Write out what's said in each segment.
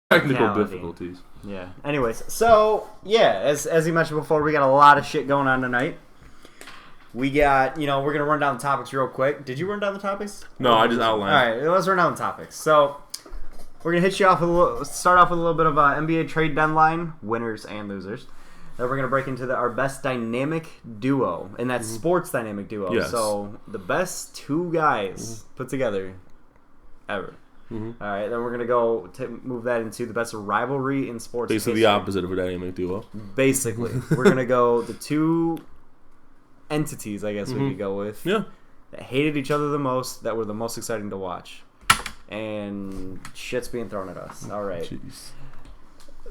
Technical difficulties. Yeah. Anyways, so yeah, as you mentioned before, we got a lot of shit going on tonight. We got, we're gonna run down the topics real quick. Did you run down the topics? No, I just outlined. All right, let's run down the topics. So we're gonna hit you off with start off with a little bit of NBA trade deadline winners and losers. Then we're gonna break into our best dynamic duo, and that's sports dynamic duo. Yes. So the best two guys put together ever. All right, then we're gonna go to move that into the best rivalry in sports. Basically, the opposite of a dynamic duo. Basically, we're gonna go the two entities, I guess we could go with. Yeah. That hated each other the most, that were the most exciting to watch, and shit's being thrown at us. All right. Jeez.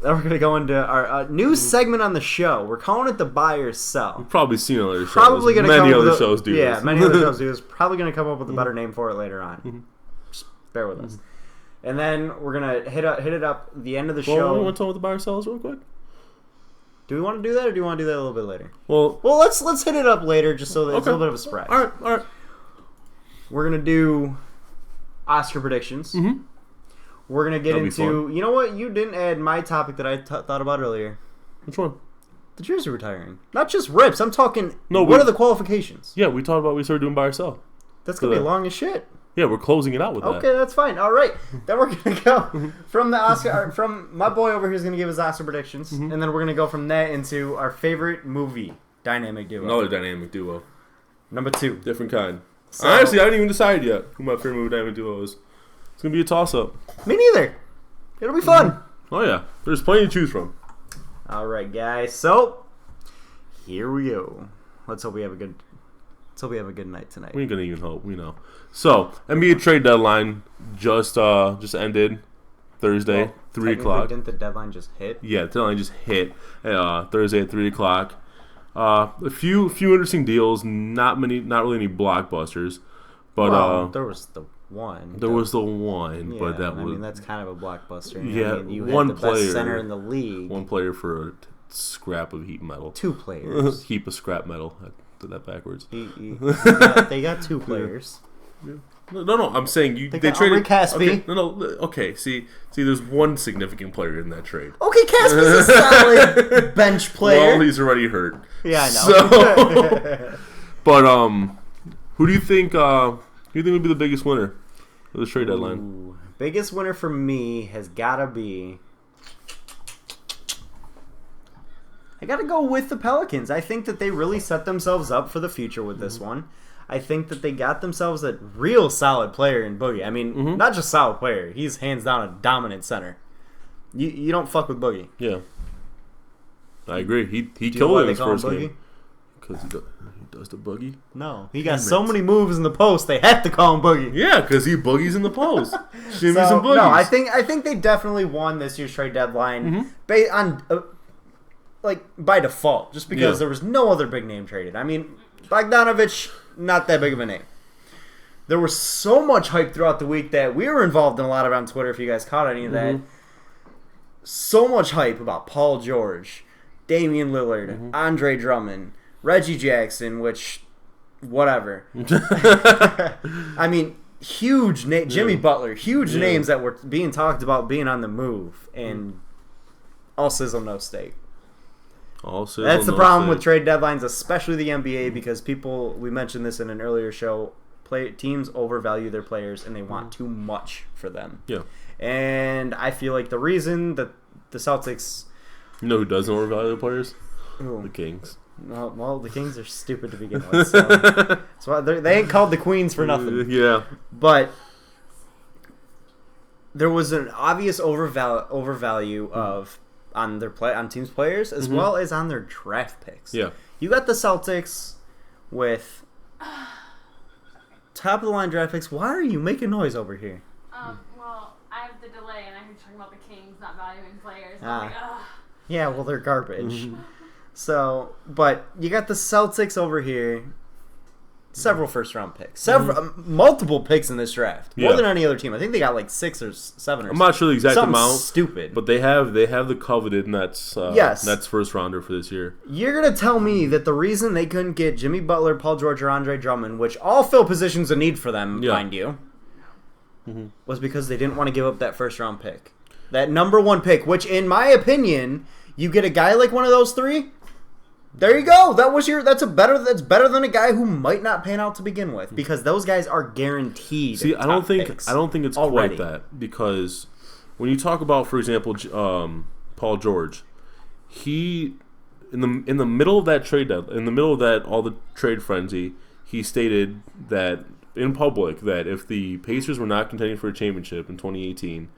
Then we're gonna go into our new segment on the show. We're calling it the buy or sell. You've probably seen other shows. Probably gonna many come other with shows do this. Yeah, many other shows do this. Probably gonna come up with a better name for it later on. Just bear with us. And then we're gonna hit it up the end of the show. You want to talk about the buy or sells real quick? Do we want to do that, or do you want to do that a little bit later? Well, let's hit it up later, just so that it's a little bit of a surprise. All right. We're gonna do Oscar predictions. We're gonna get into. You know what? You didn't add my topic that I thought about earlier. Which one? The jersey retiring. Not just rips. I'm talking. No. What are the qualifications? Yeah, we started doing buy or sell. That's gonna be long as shit. Yeah, we're closing it out with that. Okay, that's fine. All right, then we're gonna go from the Oscar. From my boy over here is gonna give his Oscar predictions, and then we're gonna go from that into our favorite movie dynamic duo. Another dynamic duo. Number 2. Different kind. So, Honestly, I didn't even decide yet who my favorite movie dynamic duo is. It's gonna be a toss-up. Me neither. It'll be fun. Oh yeah, there's plenty to choose from. All right, guys. So here we go. Let's hope we have a good. Let's hope we have a good night tonight. We ain't gonna even hope. We know. So NBA trade deadline just ended Thursday, 3 o'clock. Didn't the deadline just hit? Yeah, the deadline just hit Thursday at 3 o'clock. A few interesting deals. Not really any blockbusters, but there was the one. There was the one, yeah, but that was. I mean, that's kind of a blockbuster. Yeah, I mean, you one had the player, best center in the league. One player for a scrap of heap metal. 2 players. Heap of scrap metal. I did that backwards. They got 2 players. Yeah. No. I'm saying they traded Caspi. Okay, no. Okay, see, there's one significant player in that trade. Okay, Caspi's a solid bench player. Well, he's already hurt. Yeah, I know. So, but who do you think? Who do you think would be the biggest winner of the trade deadline? Biggest winner for me has gotta be. I gotta go with the Pelicans. I think that they really set themselves up for the future with this one. I think that they got themselves a real solid player in Boogie. I mean, not just solid player. He's hands down a dominant center. You don't fuck with Boogie. Yeah, I agree. He killed it in his first game. Because he does the boogie? No, he got so many moves in the post. They have to call him Boogie. Yeah, because he boogies in the post. Shimmies and boogies. No, I think they definitely won this year's trade deadline based on by default, just because there was no other big name traded. I mean, Bogdanovich, not that big of a name. There was so much hype throughout the week that we were involved in a lot of it on Twitter. If you guys caught any of that, so much hype about Paul George, Damian Lillard, Andre Drummond, Reggie Jackson, which, whatever. I mean, huge name, Jimmy Butler, huge names that were being talked about being on the move, and all sizzle, no steak. That's the problem with trade deadlines, especially the NBA, because we mentioned this in an earlier show, teams overvalue their players and they want too much for them. Yeah. And I feel like the reason that the Celtics... You know who doesn't overvalue their players? Who? The Kings. Well, the Kings are stupid to begin with, so they ain't called the Queens for nothing. Yeah. But there was an obvious overvalue of... on teams' players as well as on their draft picks. Yeah, you got the Celtics with top of the line draft picks. Why are you making noise over here? Well, I have the delay, and I heard you talking about the Kings not valuing players. Yeah, well, they're garbage. So, but you got the Celtics over here. Several first-round picks. Multiple picks in this draft. More than any other team. I think they got like 6 or 7 or I'm not sure the exact amount. Stupid. But they have the coveted Nets first-rounder for this year. You're going to tell me that the reason they couldn't get Jimmy Butler, Paul George, or Andre Drummond, which all fill positions of need for them, mind you, was because they didn't want to give up that first-round pick. That number 1 pick, which in my opinion, you get a guy like one of those 3. There you go. That's better than a guy who might not pan out to begin with, because those guys are guaranteed. See, I don't think it's already. quite that, because when you talk about, for example, Paul George, he in the middle of that all the trade frenzy, he stated that in public that if the Pacers were not contending for a championship in 2018,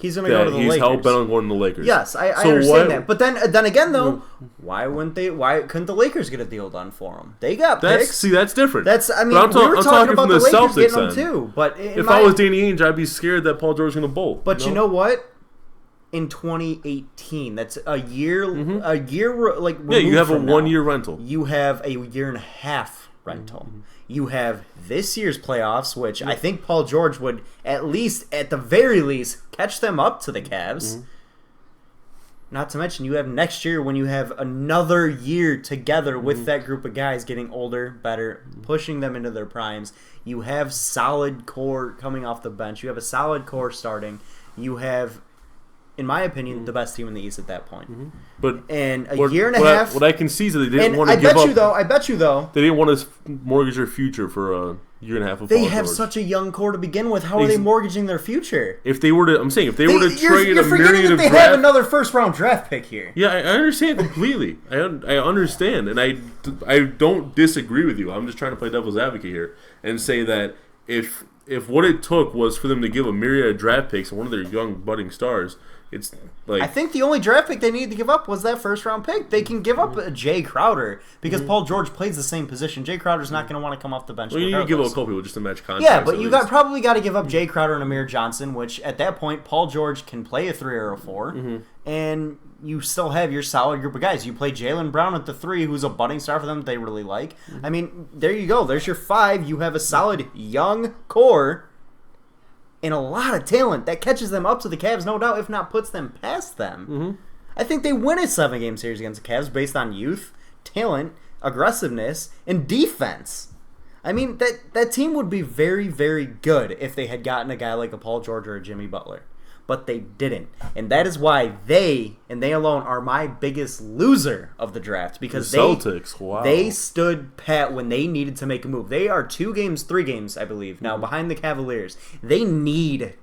he's going to go to the Lakers. He's hell bent on going to the Lakers. Yes, I understand that. But then again, though, why couldn't the Lakers get a deal done for him? They got picks. See, that's different. We were talking about the Lakers getting them too. But if I was Danny Ainge, I'd be scared that Paul George was going to bolt. But you know what? In 2018, that's a year. You have a 1 year rental. You have a year and a half rental. Mm-hmm. You have this year's playoffs, which I think Paul George would at the very least, catch them up to the Cavs. Mm-hmm. Not to mention, you have next year when you have another year together with that group of guys getting older, better, pushing them into their primes. You have solid core coming off the bench. You have a solid core starting. You have, in my opinion, the best team in the East at that point. Mm-hmm. Year and a half. What I can see is that they didn't want to give up. I bet you though. They didn't want to mortgage their future for a year and a half of Paul George. They have such a young core to begin with. How are they mortgaging their future? If they were to trade a myriad of they have another first-round draft pick here. Yeah, I understand completely. I understand, and I don't disagree with you. I'm just trying to play devil's advocate here and say that if what it took was for them to give a myriad of draft picks and one of their young budding stars, it's like, I think the only draft pick they needed to give up was that first-round pick. They can give up a Jay Crowder because Paul George plays the same position. Jay Crowder's not going to want to come off the bench. Well, you need to give up a couple people just to match contracts. Yeah, but you probably got to give up Jay Crowder and Amir Johnson, which at that point Paul George can play a 3 or a 4, and you still have your solid group of guys. You play Jaylen Brown at the 3, who's a budding star for them that they really like. I mean, there you go. There's your 5. You have a solid young core and a lot of talent that catches them up to the Cavs, no doubt, if not puts them past them. Mm-hmm. I think they win a 7-game series against the Cavs based on youth, talent, aggressiveness, and defense. I mean, that team would be very, very good if they had gotten a guy like a Paul George or a Jimmy Butler. But they didn't. And that is why they, and they alone, are my biggest loser of the draft. Because the Celtics, wow. They stood pat when they needed to make a move. They are 3 games, I believe, now behind the Cavaliers. They needed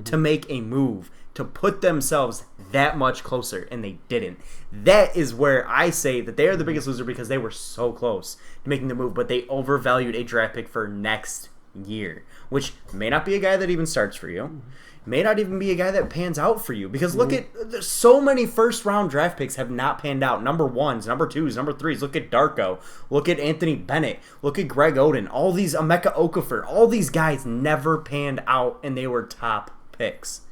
to make a move to put themselves that much closer, and they didn't. That is where I say that they are the biggest loser, because they were so close to making the move, but they overvalued a draft pick for next year, which may not be a guy that even starts for you. May not even be a guy that pans out for you, because look at so many first-round draft picks have not panned out. Number 1s, number 2s, number 3s. Look at Darko. Look at Anthony Bennett. Look at Greg Oden. All these Emeka Okafor. All these guys never panned out, and they were top picks.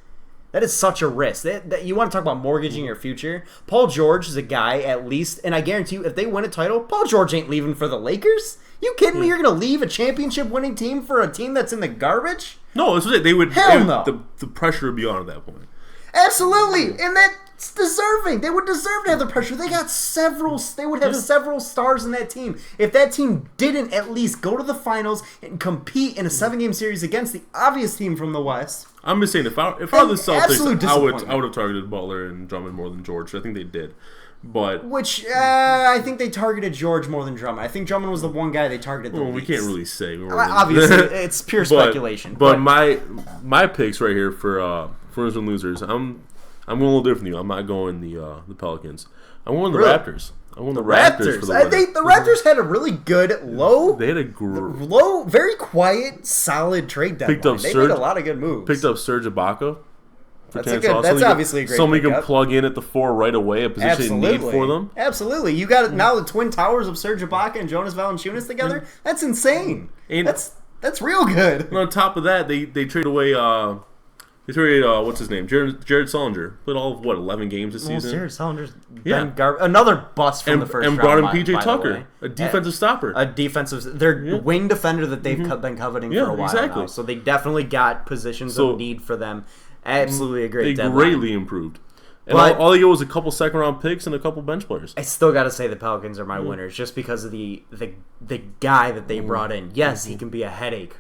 That is such a risk. That you want to talk about mortgaging your future? Paul George is a guy, at least, and I guarantee you, if they win a title, Paul George ain't leaving for the Lakers. You kidding me? You're going to leave a championship-winning team for a team that's in the garbage? No, that's what they would. Hell no. The pressure would be on at that point. Absolutely, and that's deserving. They would deserve to have the pressure. They got several. They would have several stars in that team. If that team didn't at least go to the finals and compete in a 7-game series against the obvious team from the West. I'm just saying, if I were the Celtics, I would have targeted Butler and Drummond more than George. I think they did. But I think they targeted George more than Drummond. I think Drummond was the one guy they targeted the least. We can't really say. Obviously, it's pure speculation. But my picks right here for winners and losers, I'm going a little different than you. I'm not going the Pelicans. I'm going the Raptors. I want the Raptors for the winner. The Raptors had a really good low. They had a low, very quiet, solid trade deadline. They made a lot of good moves. Picked up Serge Ibaka. That's obviously a great somebody pickup. Can plug in at the 4 right away, a position they need for them. Absolutely. You got now the twin towers of Serge Ibaka and Jonas Valanciunas together. That's insane. And that's real good. And on top of that, they traded away what's his name? Jared Sullinger. Played all of 11 games this season. Jared Sullinger's been another bust from the first round. And brought in PJ Tucker, a defensive stopper. Their wing defender that they've been coveting for a while now. So they definitely got positions of need for them. Absolutely a great deadline. They greatly improved. And all they get was a couple second-round picks and a couple bench players. I still got to say the Pelicans are my winners just because of the guy that they brought in. Yes, he can be a headache,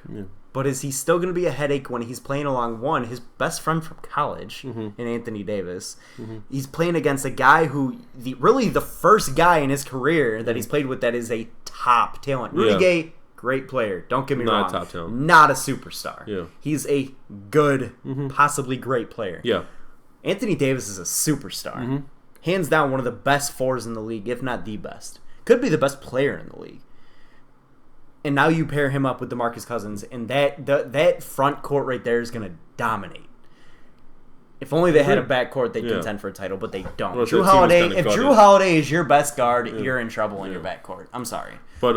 But is he still going to be a headache when he's playing along, his best friend from college, in Anthony Davis? He's playing against a guy who, really the first guy in his career that he's played with that is a top talent. Rudy Gay, great player. Don't get me wrong. Not a top talent. Not a superstar. Yeah. He's a good, possibly great player. Yeah. Anthony Davis is a superstar. Hands down one of the best fours in the league, if not the best. Could be the best player in the league. And now you pair him up with DeMarcus Cousins, and that front court right there is going to dominate. If only they had a backcourt, they'd contend for a title, but they don't. Well, Drew Holiday, if Drew Holiday is your best guard, you're in trouble in your backcourt. I'm sorry. But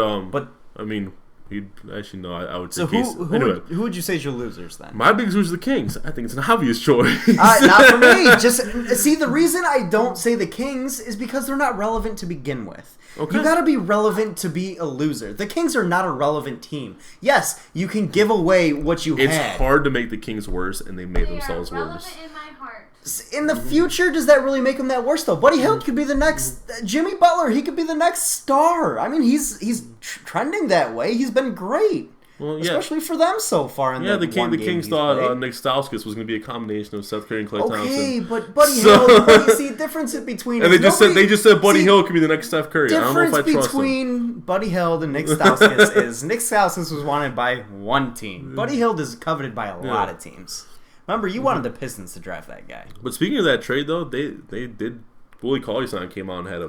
I mean, he'd actually no. I would say who would you say is your losers then? My biggest loser is the Kings. I think it's an obvious choice. Not for me. Just see, the reason I don't say the Kings is because they're not relevant to begin with. Okay. You got to be relevant to be a loser. The Kings are not a relevant team. Yes, you can give away what you had. It's hard to make the Kings worse, and they made themselves worse. In my heart. In the future, does that really make them that worse, though? Buddy Hield could be the next Jimmy Butler. He could be the next star. I mean, he's trending that way. He's been great. Well, especially for them so far. The Kings thought Nick Stauskas was going to be a combination of Seth Curry and Klay Thompson. Okay, but Buddy Hield. See, the difference between and they just said Buddy Hield could be the next Steph Curry. I don't know if I trust him. Difference between Buddy Hield and Nick Stauskas is Nick Stauskas was wanted by one team. Buddy Hield is coveted by a lot of teams. Remember, you wanted the Pistons to draft that guy. But speaking of that trade, though, they did. Willie Cauley-Stein came out and had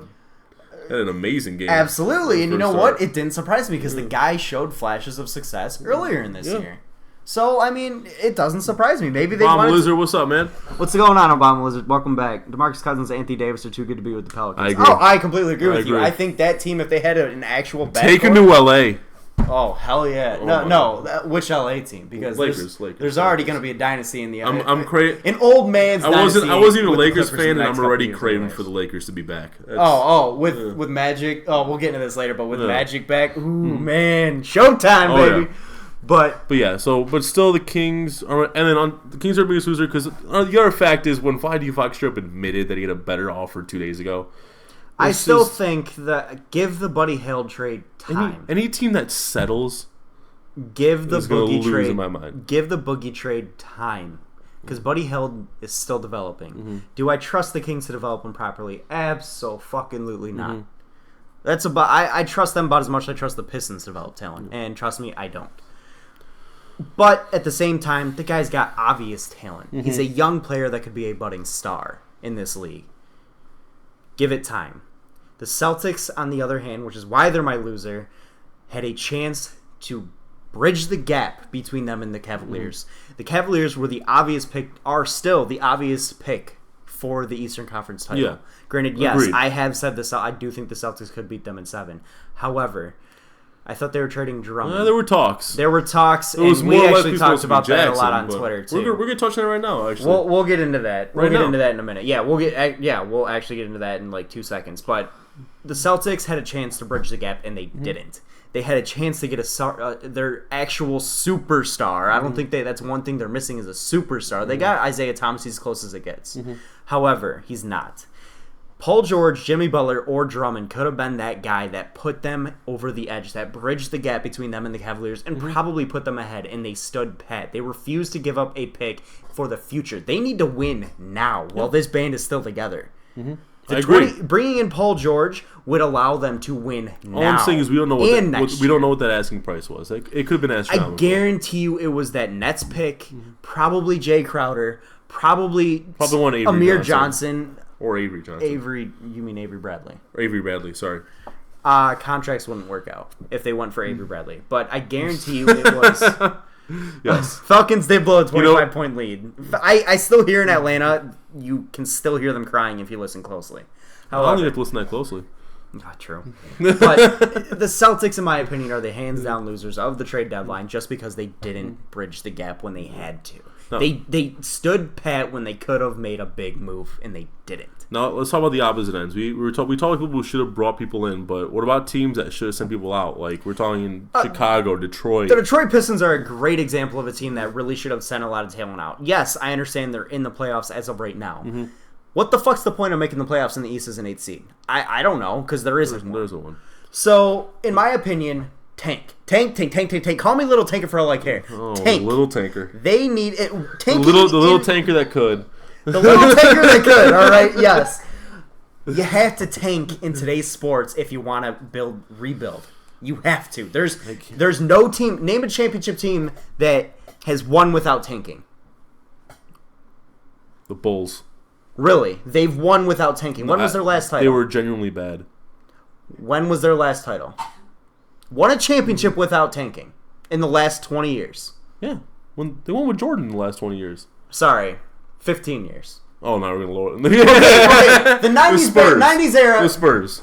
an amazing game. Absolutely, and you know what? It didn't surprise me because the guy showed flashes of success earlier in this year. So, I mean, it doesn't surprise me. Maybe they Obama Lizard, what's up, man? What's going on, Obama Lizard? Welcome back. DeMarcus Cousins and Anthony Davis are too good to be with the Pelicans. I agree. Oh, I completely agree with you. I think that team, if they had an actual backcourt... Take him to L.A. Oh, hell yeah. Which LA team? Because Lakers. There's already going to be a dynasty in the an old man's dynasty. I wasn't even a Lakers fan, and I'm already craving for the Lakers to be back. With Magic. Oh, we'll get into this later, but with Magic back, man, showtime, baby. Yeah. But still the Kings are, and then the Kings are the biggest loser because the other fact is when Vlade Divac admitted that he had a better offer 2 days ago. I still think that give the Buddy Hield trade time. Any team that settles, give the Boogie trade. In my mind. Give the Boogie trade time because Buddy Hield is still developing. Do I trust the Kings to develop him properly? Absolutely not. That's about. I trust them about as much as I trust the Pistons to develop talent, and trust me, I don't. But at the same time, the guy's got obvious talent. He's a young player that could be a budding star in this league. Give it time. The Celtics, on the other hand, which is why they're my loser, had a chance to bridge the gap between them and the Cavaliers. The Cavaliers were are still the obvious pick for the Eastern Conference title. Yeah. Granted, yes, agreed. I have said this. I do think the Celtics could beat them in 7. However, I thought they were trading Drummond. There were talks. And we actually talked about that a lot on Twitter too. We're going to touch on it right now. Actually, we'll get into that. We'll get into that in a minute. Yeah, we'll actually get into that in like 2 seconds. But the Celtics had a chance to bridge the gap, and they didn't. They had a chance to get their actual superstar. I don't think that's one thing they're missing is a superstar. They got Isaiah Thomas. He's as close as it gets. However, he's not. Paul George, Jimmy Butler, or Drummond could have been that guy that put them over the edge, that bridged the gap between them and the Cavaliers, and probably put them ahead, and they stood pat. They refused to give up a pick for the future. They need to win now while this band is still together. I agree. Bringing in Paul George would allow them to win now. All I'm saying is we don't know what that asking price was. It could have been astronomical. I guarantee you it was that Nets pick, probably Jay Crowder, probably one Avery Amir Johnson. Or Avery Johnson. You mean Avery Bradley? Or Avery Bradley, sorry. Contracts wouldn't work out if they went for Avery Bradley. But I guarantee you it was... Yes. Falcons did blow a 25-point lead. I still hear in Atlanta, you can still hear them crying if you listen closely. However, I don't think you have to listen that closely. Not true. But the Celtics, in my opinion, are the hands-down losers of the trade deadline just because they didn't bridge the gap when they had to. No. They stood pat when they could have made a big move, and they didn't. Now, let's talk about the opposite ends. We talked about people who should have brought people in, but what about teams that should have sent people out? Like, we're talking Chicago, Detroit. The Detroit Pistons are a great example of a team that really should have sent a lot of talent out. Yes, I understand they're in the playoffs as of right now. What the fuck's the point of making the playoffs in the East as an 8th seed? I don't know, because there isn't one. There isn't one. So, in my opinion, Tank. Call me Little Tanker for all I care. Oh, Tank. Little Tanker. They need it. The little tanker that could. The little tanker that could. All right. Yes. You have to tank in today's sports if you want to rebuild. You have to. There's no team. Name a championship team that has won without tanking. The Bulls. Really? They've won without tanking. When was their last title? They were genuinely bad. When was their last title? Won a championship without tanking in the last 20 years. Yeah. They won with Jordan in the last 20 years. Sorry. 15 years. Oh, now we're going to lower it. Okay. The 90s era. The Spurs.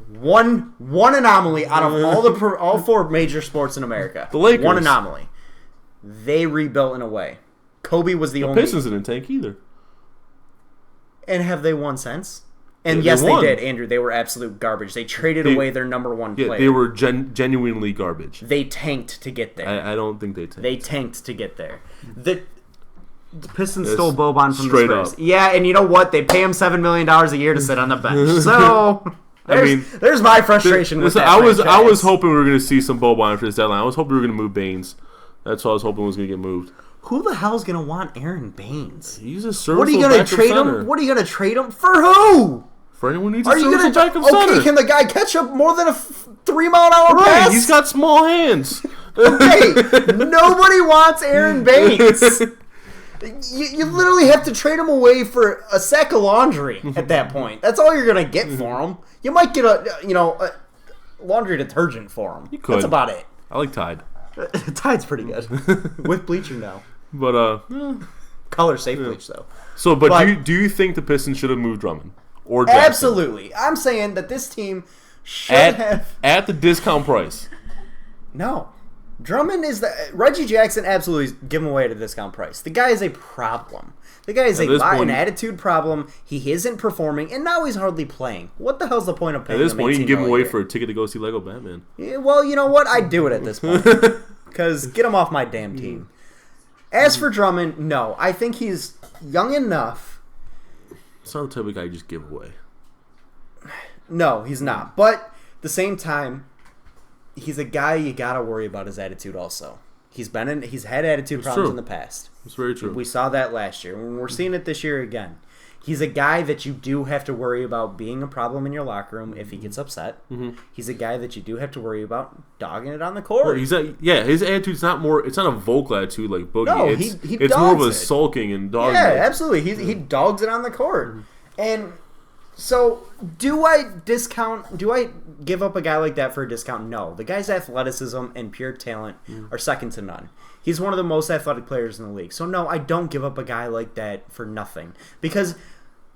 One anomaly out of all four major sports in America. The Lakers. One anomaly. They rebuilt in a way. Kobe was the only. The Pistons didn't tank either. And have they won since? And yeah, yes, they did, Andrew. They were absolute garbage. They traded away their number one player. They were genuinely garbage. They tanked to get there. I don't think they tanked. They tanked to get there. The Pistons stole Boban from the Spurs. Up. Yeah, and you know what? They pay him $7 million a year to sit on the bench. So there's my frustration with that. I was hoping we were going to see some Boban after this deadline. I was hoping we were going to move Baines. That's what I was hoping was going to get moved. Who the hell's going to want Aaron Baines? He's a serviceable. What are you going to trade him? What are you going to trade him for? Who? For anyone who needs a serviceable backup center. Okay, can the guy catch up more than a 3-mile-an-hour pass? Right, he's got small hands. Okay, nobody wants Aaron Baines. You literally have to trade him away for a sack of laundry at that point. That's all you're going to get for him. You might get a laundry detergent for him. You could. That's about it. I like Tide. Tide's pretty good. With bleaching now. But, color safe bleach, though. So, but do you think the Pistons should have moved Drummond? Or Jackson? Absolutely. I'm saying that this team should have... At the discount price. No. Drummond is the... Reggie Jackson, absolutely give him away at a discount price. The guy is a problem. The guy is an attitude problem. He isn't performing, and now he's hardly playing. What the hell's the point of paying him? At this point, you can give him away for a ticket to go see Lego Batman. Yeah, well, you know what? I'd do it at this point. Because get him off my damn team. As for Drummond, no. I think he's young enough... It's not the type of guy you just give away. No, he's not. But at the same time, he's a guy you gotta worry about his attitude also. He's had attitude problems in the past. It's very true. We saw that last year. And we're seeing it this year again. He's a guy that you do have to worry about being a problem in your locker room if he gets upset. Mm-hmm. He's a guy that you do have to worry about dogging it on the court. Well, his attitude's not more. It's not a vocal attitude like Boogie. No, it's more of a sulking and dogging. Yeah, absolutely. He dogs it on the court. Mm-hmm. And so, do I give up a guy like that for a discount? No. The guy's athleticism and pure talent are second to none. He's one of the most athletic players in the league. So, no, I don't give up a guy like that for nothing. Because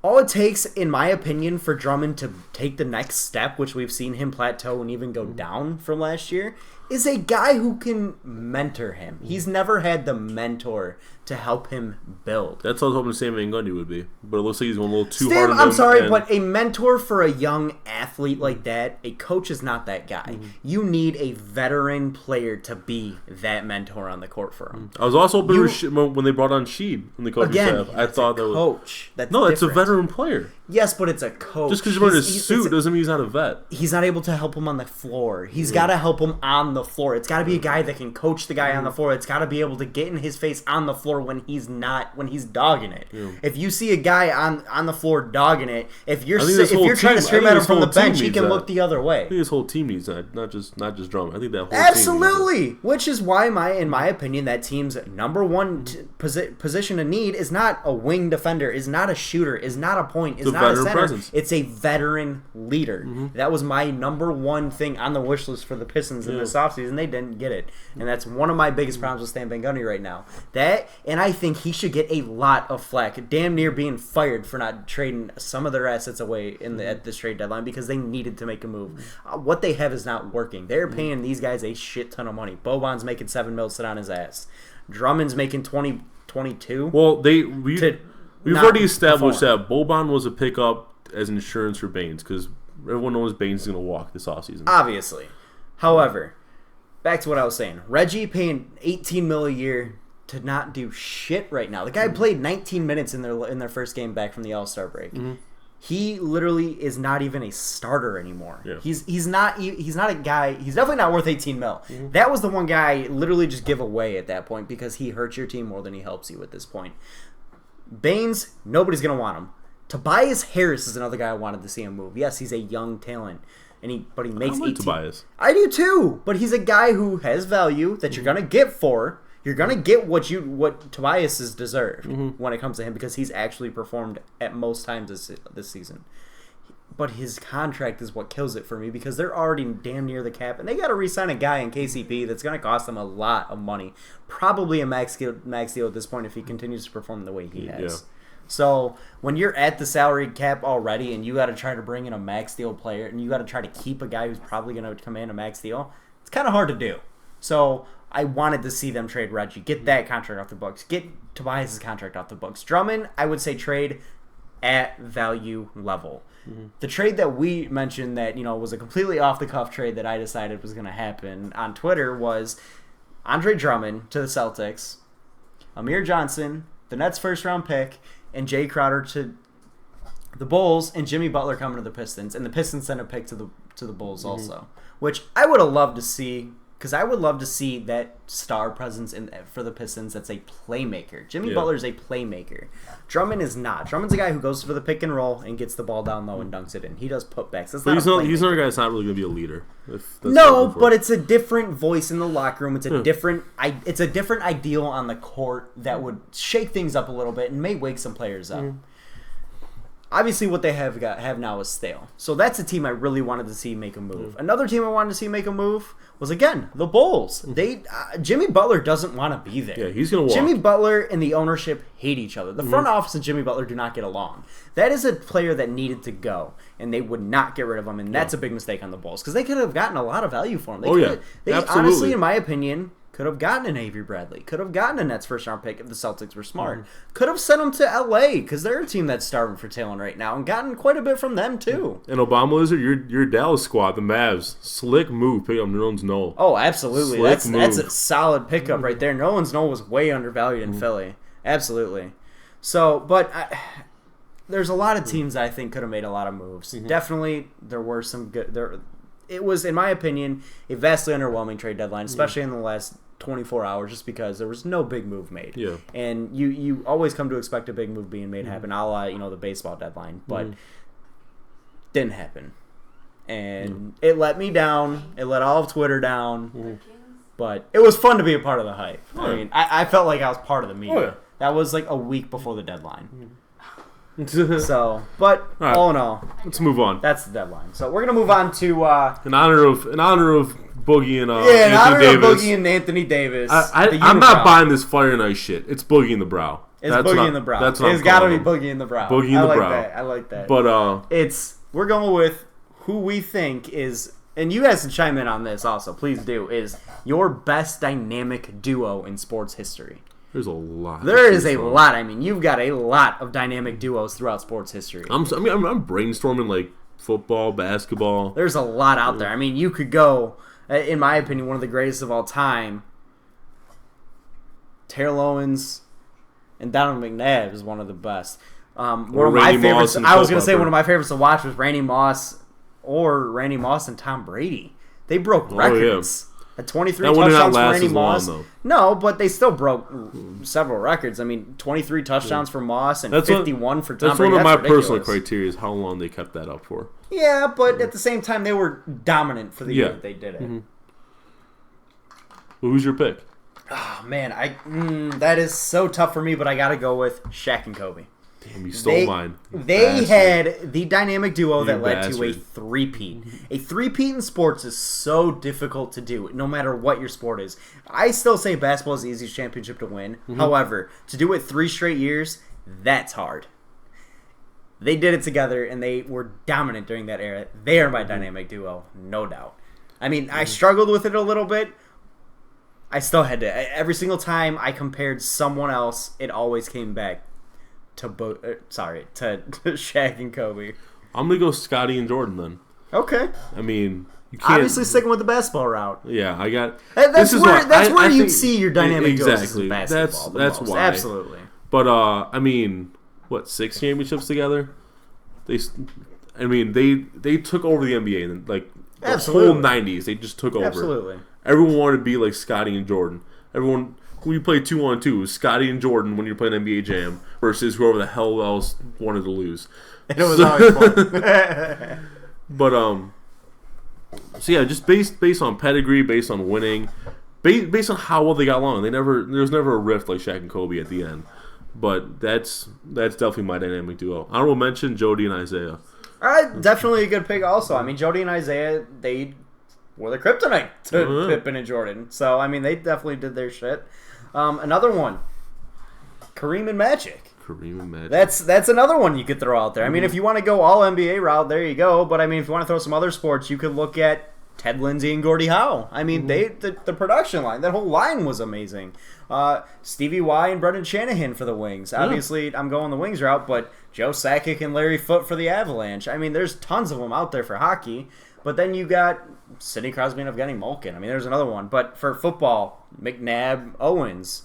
all it takes, in my opinion, for Drummond to take the next step, which we've seen him plateau and even go down from last year, is a guy who can mentor him. He's never had the mentor to help him build. That's what I was hoping Sam Van Gundy would be. But it looks like he's going a little too hard on him. I'm sorry, but a mentor for a young athlete like that, a coach is not that guy. Mm-hmm. You need a veteran player to be that mentor on the court for him. I was also hoping when they brought on Sheed in the coaching staff. I thought that was coach. That's it's a veteran player. Yes, but it's a coach. Just because you're wearing a suit doesn't mean he's not a vet. He's not able to help him on the floor. He's got to help him on the floor. It's got to be a guy that can coach the guy on the floor. It's got to be able to get in his face on the floor when he's dogging it. Yeah. If you see a guy on the floor dogging it, if you're trying to scream at him from the bench, he can look the other way. I think his whole team needs that, not just Drummond. I think that whole absolutely, team needs which is why in my opinion, that team's number one position of need is not a wing defender, is not a shooter, is not a point, is not a center. Presence. It's a veteran leader. Mm-hmm. That was my number one thing on the wish list for the Pistons in this offseason. They didn't get it, and that's one of my biggest problems with Stan Van Gundy right now. And I think he should get a lot of flack, damn near being fired for not trading some of their assets away at this trade deadline because they needed to make a move. What they have is not working. They're paying these guys a shit ton of money. Boban's making $7 million sit on his ass. Drummond's making 22. Well, we've already established that Boban was a pickup as insurance for Baines because everyone knows Baines is going to walk this offseason. Obviously. However, back to what I was saying. Reggie paying $18 million a year to not do shit right now. The guy played 19 minutes in their first game back from the All-Star break. Mm-hmm. He literally is not even a starter anymore. Yeah. He's not a guy. He's definitely not worth 18 mil. Mm-hmm. That was the one guy I literally just give away at that point because he hurts your team more than he helps you at this point. Baines, nobody's gonna want him. Tobias Harris is another guy I wanted to see him move. Yes, he's a young talent, but he makes 18. Tobias. I do too, but he's a guy who has value that you're gonna get for. You're gonna get what Tobias is deserved when it comes to him because he's actually performed at most times this season. But his contract is what kills it for me because they're already damn near the cap, and they got to re-sign a guy in KCP that's going to cost them a lot of money. Probably a max deal at this point if he continues to perform the way he has. Yeah. So when you're at the salary cap already and you got to try to bring in a max deal player and you got to try to keep a guy who's probably going to command a max deal, it's kind of hard to do. So I wanted to see them trade Reggie, get that contract off the books, get Tobias' contract off the books. Drummond, I would say trade at value level. The trade that we mentioned that was a completely off the cuff trade that I decided was going to happen on Twitter was Andre Drummond to the Celtics, Amir Johnson, the Nets' first round pick, and Jay Crowder to the Bulls, and Jimmy Butler coming to the Pistons, and the Pistons sent a pick to the Bulls also, which I would have loved to see. Because I would love to see that star presence for the Pistons that's a playmaker. Jimmy Butler's a playmaker. Drummond is not. Drummond's a guy who goes for the pick and roll and gets the ball down low and dunks it in. He does putbacks. He's another guy that's not really going to be a leader. No, but it's a different voice in the locker room. It's a different ideal on the court that would shake things up a little bit and may wake some players up. Obviously, what they have now is stale. So that's a team I really wanted to see make a move. Another team I wanted to see make a move was, again, the Bulls. Jimmy Butler doesn't want to be there. Yeah, he's going to walk. Jimmy Butler and the ownership hate each other. The front office and Jimmy Butler do not get along. That is a player that needed to go, and they would not get rid of him, and that's a big mistake on the Bulls because they could have gotten a lot of value for him. They honestly, in my opinion, could have gotten an Avery Bradley. Could have gotten a Nets first-round pick if the Celtics were smart. Could have sent him to L.A. because they're a team that's starving for talent right now and gotten quite a bit from them, too. And Obama Lizard, your Dallas squad, the Mavs, slick move, pick up Nerlens Noel. Oh, absolutely. That's a solid pickup right there. Nerlens Noel was way undervalued in Philly. Absolutely. So, but there's a lot of teams that I think could have made a lot of moves. Definitely, there were some good... It was, in my opinion, a vastly underwhelming trade deadline, especially in the last 24 hours, just because there was no big move made. Yeah. And you always come to expect a big move being made happen, a la, the baseball deadline. But didn't happen. And it let me down. It let all of Twitter down. But it was fun to be a part of the hype. I mean, I felt like I was part of the media. That was like a week before the deadline. So, but all in all, let's move on. That's the deadline. So we're gonna move on to in honor of Boogie and Boogie and Anthony Davis. I'm not buying this fire and ice shit. It's Boogie in the brow. It's Boogie in the brow. That's what it's got to be Boogie in the brow. Boogie in the brow. I like that. But we're going with who we think is, and you guys can chime in on this also. Please do. Is your best dynamic duo in sports history? There's a lot. There is a lot. I mean, you've got a lot of dynamic duos throughout sports history. I'm brainstorming like football, basketball. There's a lot out there. I mean, you could go, in my opinion, one of the greatest of all time. Terrell Owens and Donovan McNabb is one of the best. One of my favorites. I was going to say one of my favorites to watch was Randy Moss and Tom Brady. They broke records. At 23 touchdowns for Randy Moss. No, but they still broke several records. I mean, 23 touchdowns for Moss and 51 for Tom Brady. That's one of my personal criteria is how long they kept that up for. Yeah, but at the same time, they were dominant for the year that they did it. Well, who's your pick? Oh, man, that is so tough for me, but I got to go with Shaq and Kobe. Damn, you stole mine. They had the dynamic duo that led to a three-peat. A three-peat in sports is so difficult to do, no matter what your sport is. I still say basketball is the easiest championship to win. However, to do it 3 straight years, that's hard. They did it together, and they were dominant during that era. They are my dynamic duo, no doubt. I mean, I struggled with it a little bit. I still had to. Every single time I compared someone else, it always came back to Shaq and Kobe. I'm gonna go Scotty and Jordan then. Okay. I mean, you can't, obviously sticking with the basketball route. Yeah, I got. That's where you'd see your dynamic duos exactly. in basketball. That's why. Absolutely. But I mean, what 6 championships together? They took over the NBA and like the Absolutely. whole '90s. They just took over. Absolutely. Everyone wanted to be like Scotty and Jordan. Everyone when you play 2-on-2, it was Scotty and Jordan when you're playing NBA Jam versus whoever the hell else wanted to lose. And it was always fun. But so yeah, just based on pedigree, based on winning, based on how well they got along. There was never a rift like Shaq and Kobe at the end. But that's definitely my dynamic duo. Honorable mention: Jody and Isaiah. All right, definitely a good pick. Also, I mean, Jody and Isaiah, they were the kryptonite to Pippen and Jordan. So I mean, they definitely did their shit. Another one, Kareem and Magic. That's another one you could throw out there. I mean, if you want to go all NBA route, there you go. But I mean, if you want to throw some other sports, you could look at Ted Lindsay and Gordie Howe. I mean, the production line, that whole line was amazing. Stevie Y and Brendan Shanahan for the Wings. Obviously, I'm going the Wings route, but Joe Sakic and Larry Foote for the Avalanche. I mean, there's tons of them out there for hockey. But then you got Sidney Crosby and Evgeny Malkin. I mean, there's another one. But for football, McNabb, Owens.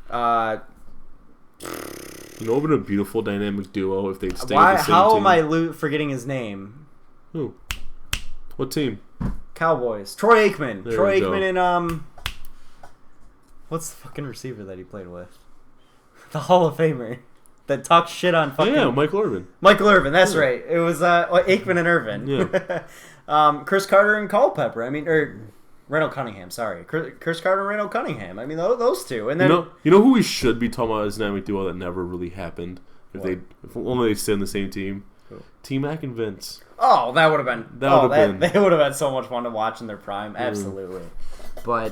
You know, it would have been a beautiful dynamic duo if they'd stayed the same How team. am I forgetting his name? Who? What team? Cowboys. Troy Aikman. There Troy we go. Aikman and what's the fucking receiver that he played with? The Hall of Famer that talks shit on fucking. Yeah, Michael Irvin. Michael Irvin. That's right. It was Aikman and Irvin. Yeah. Chris Carter and Culpepper. I mean, or Randall Cunningham. Sorry, Chris Carter and Randall Cunningham. I mean, those two. And then you know who we should be talking about as dynamic duo that never really happened if only they stayed in the same team. T-Mac and Vince. Oh, that would have been. They would have been so much fun to watch in their prime. Absolutely. But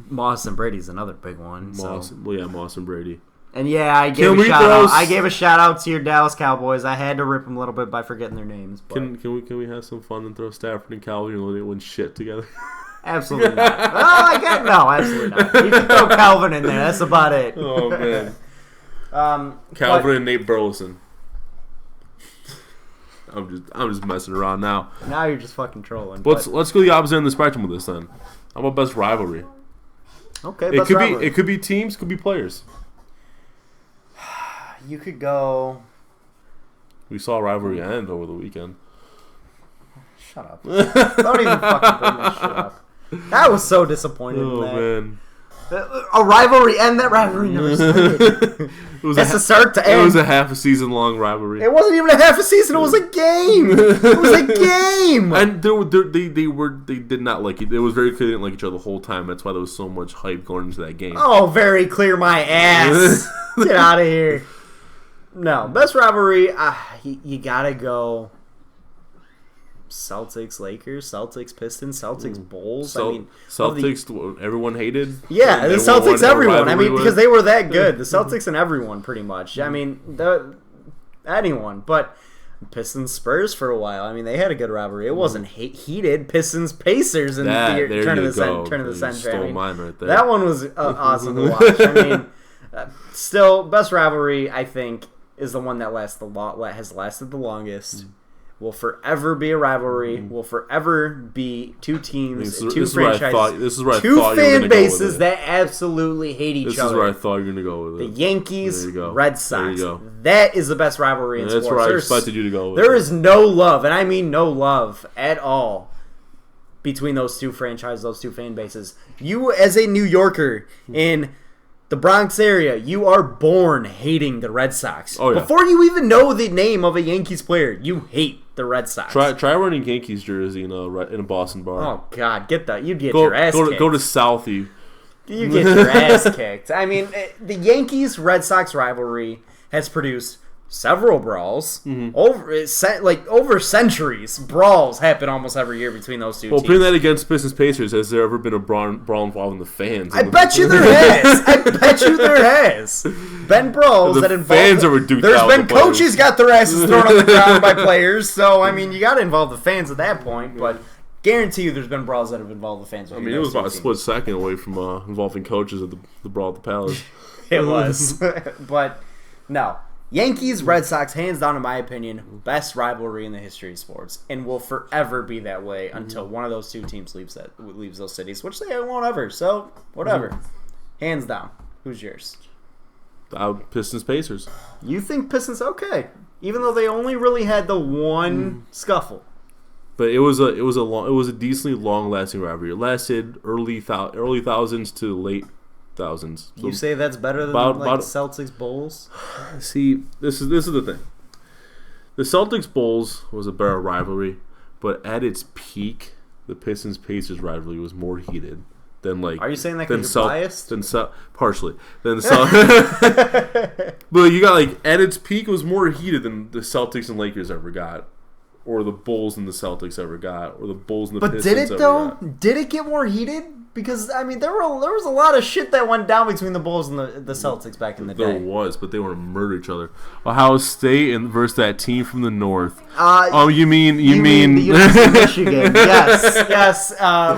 Moss and Brady's another big one. Moss and Brady. And yeah, I gave a shout out to your Dallas Cowboys. I had to rip them a little bit by forgetting their names. But. Can we have some fun and throw Stafford and Calvin and they win shit together? Absolutely not. No, absolutely not. You can throw Calvin in there. That's about it. Oh man. Calvin and Nate Burleson. I'm just messing around now. Now you're just fucking trolling. Let's go the opposite end of the spectrum with this then. How about best rivalry? Okay, best rivalry. It could be teams, could be players. You could go. We saw rivalry end over the weekend. Shut up! Don't even fucking bring that shit up. That was so disappointing. Oh man. A rivalry and that rivalry never started. That's the start to end. It was a half a season long rivalry. It wasn't even a half a season. It was a game. It was a game. And they did not like it. It was very clear they didn't like each other the whole time. That's why there was so much hype going into that game. Oh, very clear my ass. Get out of here. No, best rivalry. You gotta go. Celtics, Lakers, Celtics, Pistons, Celtics, Bulls. Celtics, everyone hated. Yeah, the Celtics, everyone. I mean, because they were that good. The Celtics and everyone, pretty much. I mean, anyone. But Pistons, Spurs for a while. I mean, they had a good rivalry. It wasn't heated. Pistons, Pacers in the turn of the century. Stole mine right there. That one was awesome to watch. I mean, still, best rivalry, I think, is the one that has lasted the longest. Will forever be a rivalry. Will forever be two teams, two franchises, two fan bases that absolutely hate each other. This is where I thought you were going to go with it. The Yankees, Red Sox. That is the best rivalry in sports. That's where I expected you to go with There is no love, and I mean no love at all, between those two franchises, those two fan bases. You, as a New Yorker in the Bronx area, you are born hating the Red Sox. Oh, yeah. Before you even know the name of a Yankees player, you hate the Red Sox. Try running Yankees jersey in a Boston bar. Oh God, get that! You'd get your ass kicked. Go to Southie. You get your ass kicked. I mean, the Yankees Red Sox rivalry has produced several brawls over centuries. Brawls happen almost every year between those two teams. Putting that against Pistons Pacers, has there ever been a brawl involving the fans? I bet you there has. Been brawls that involve fans are duked There's out been with the players. coaches got their asses thrown on the ground by players. So I mean, you got to involve the fans at that point. But guarantee you, there's been brawls that have involved the fans. I mean, it was about a split second away from involving coaches at the brawl at the Palace. It was, but no. Yankees, Red Sox, hands down, in my opinion, best rivalry in the history of sports, and will forever be that way until one of those two teams leaves those cities, which they won't ever. So whatever, hands down. Who's yours? Pistons Pacers. You think Pistons? Okay. even though they only really had the one scuffle. But it was a decently long lasting rivalry. It lasted early thousands to late thousands. So you say that's better than about Celtics Bulls? See, this is the thing. The Celtics Bulls was a better rivalry, but at its peak, the Pistons Pacers rivalry was more heated than like. Are you saying that because you're biased? Partially. But you got like at its peak, it was more heated than the Celtics and Lakers ever got, or the Bulls and the Celtics ever got, or the Bulls and the Pistons. But did it though? Did it get more heated? Because I mean, there was a lot of shit that went down between the Bulls and the Celtics back in the day. There was, but they want to murder each other. Ohio State versus that team from the north. You mean the University of Michigan? Yes.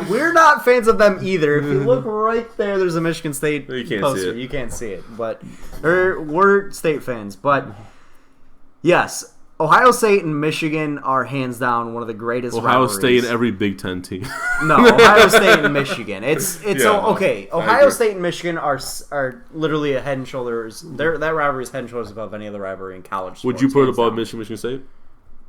We're not fans of them either. If you look right there, there's a Michigan State poster. You can't see it, but we're State fans. But yes. Ohio State and Michigan are hands down one of the greatest rivalries. State and every Big Ten team. No, Ohio State and Michigan. Okay. Ohio State and Michigan are literally a head and shoulders. That rivalry is head and shoulders above any other rivalry in college sports. Would you put it above Michigan State?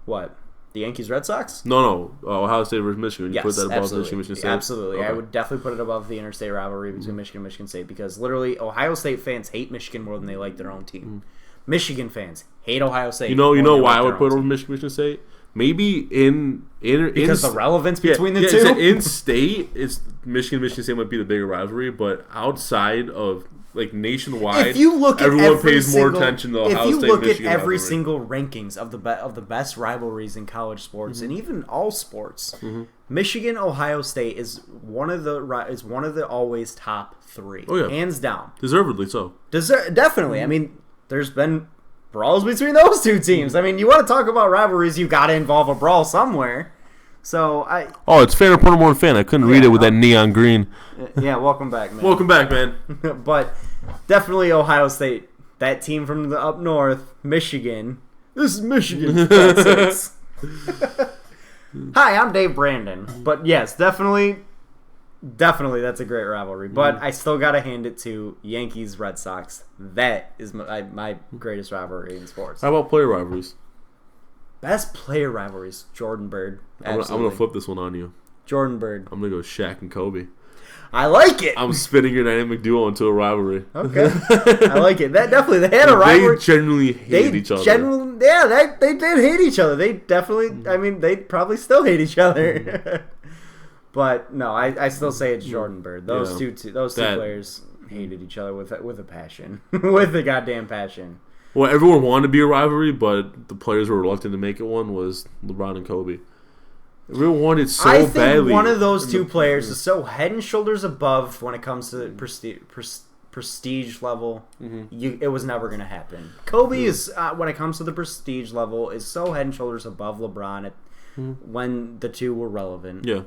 What? The Yankees Red Sox? No. Ohio State versus Michigan. Yes, put that above absolutely. Michigan State? Absolutely. Okay. I would definitely put it above the interstate rivalry between Michigan and Michigan State because literally Ohio State fans hate Michigan more than they like their own team. Michigan fans hate Ohio State. You know why I would put it over Michigan State? Maybe because the relevance between the two. In state, it's Michigan State might be the bigger rivalry, but outside of like nationwide, if you look at everyone pays more attention to Ohio State. If you look at every single rankings of the best rivalries in college sports and even all sports, Michigan Ohio State is one of the always top three. Oh, yeah. Hands down, deservedly so. Definitely. I mean, there's been brawls between those two teams. I mean, you want to talk about rivalries, you got to involve a brawl somewhere. So it's fan reporter more fan. I couldn't read it with that neon green. Yeah, welcome back, man. Welcome back, man. But definitely Ohio State, that team from the up north, Michigan. This is Michigan. Hi, I'm Dave Brandon. But yes, definitely that's a great rivalry. But I still gotta hand it to Yankees Red Sox. That is my greatest rivalry in sports. How about player rivalries? Best player rivalries, Jordan Bird. I'm gonna flip this one on you. Jordan Bird. I'm gonna go Shaq and Kobe. I like it. I'm spinning your dynamic duo into a rivalry. Okay, I like it. That definitely they had a rivalry. They genuinely hated each other. They did hate each other. They definitely. I mean, they probably still hate each other. But no, I still say it's Jordan Bird. Those two players hated each other with a passion, with a goddamn passion. Well, everyone wanted to be a rivalry, but the players who were reluctant to make it one was LeBron and Kobe. Everyone wanted so badly. I think one of those two players is so head and shoulders above when it comes to prestige level. It was never going to happen. Kobe is, when it comes to the prestige level, is so head and shoulders above LeBron when the two were relevant. Yeah.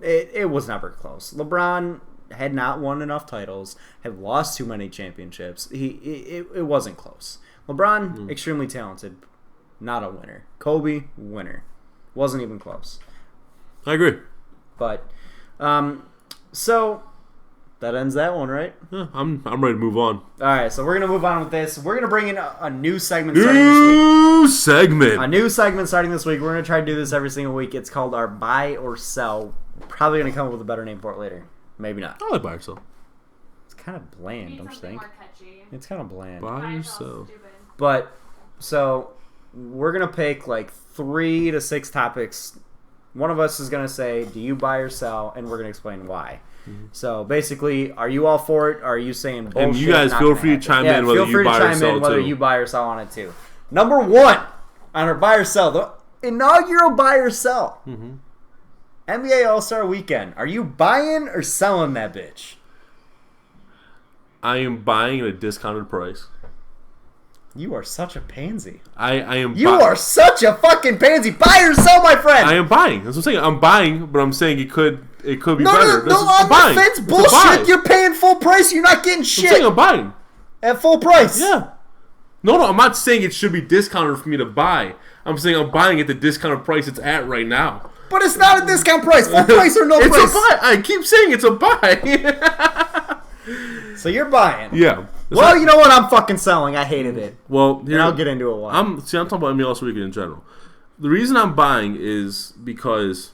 It was never close. LeBron had not won enough titles, had lost too many championships. It wasn't close. LeBron, extremely talented, not a winner. Kobe, winner. Wasn't even close. I agree. But, so that ends that one, right? Yeah, I'm ready to move on. All right, so we're gonna move on with this. We're gonna bring in a new segment. A new segment starting this week. We're gonna try to do this every single week. It's called our buy or sell. Probably gonna come up with a better name for it later. Maybe not. I like buy or sell. It's kind of bland, don't you think? It's kind of bland. Buy or sell. But so we're gonna pick like 3 to 6 topics. One of us is gonna say, "Do you buy or sell?" and we're gonna explain why. So basically, are you all for it? Or are you saying bullshit? And you guys feel free to chime in whether you buy or sell whether you buy or sell on it too. Number 1 on our buy or sell, the inaugural buy or sell. NBA All-Star Weekend. Are you buying or selling that bitch? I am buying at a discounted price. You are such a pansy. I am. You are such a fucking pansy. Buy or sell, my friend. I am buying. That's what I'm saying. I'm buying, but I'm saying it could be better. No, on the fence bullshit. You're paying full price. You're not getting shit. I'm saying I'm buying at full price. Yeah. No, I'm not saying it should be discounted for me to buy. I'm saying I'm buying at the discounted price it's at right now. But it's not a discount price. Full price or no price. It's a buy. I keep saying it's a buy. So you're buying. Yeah. Well, you know what? I'm fucking selling. I hated it. Well, and I'll get into it. Why? I'm talking about NBA All-Star Weekend in general. The reason I'm buying is because,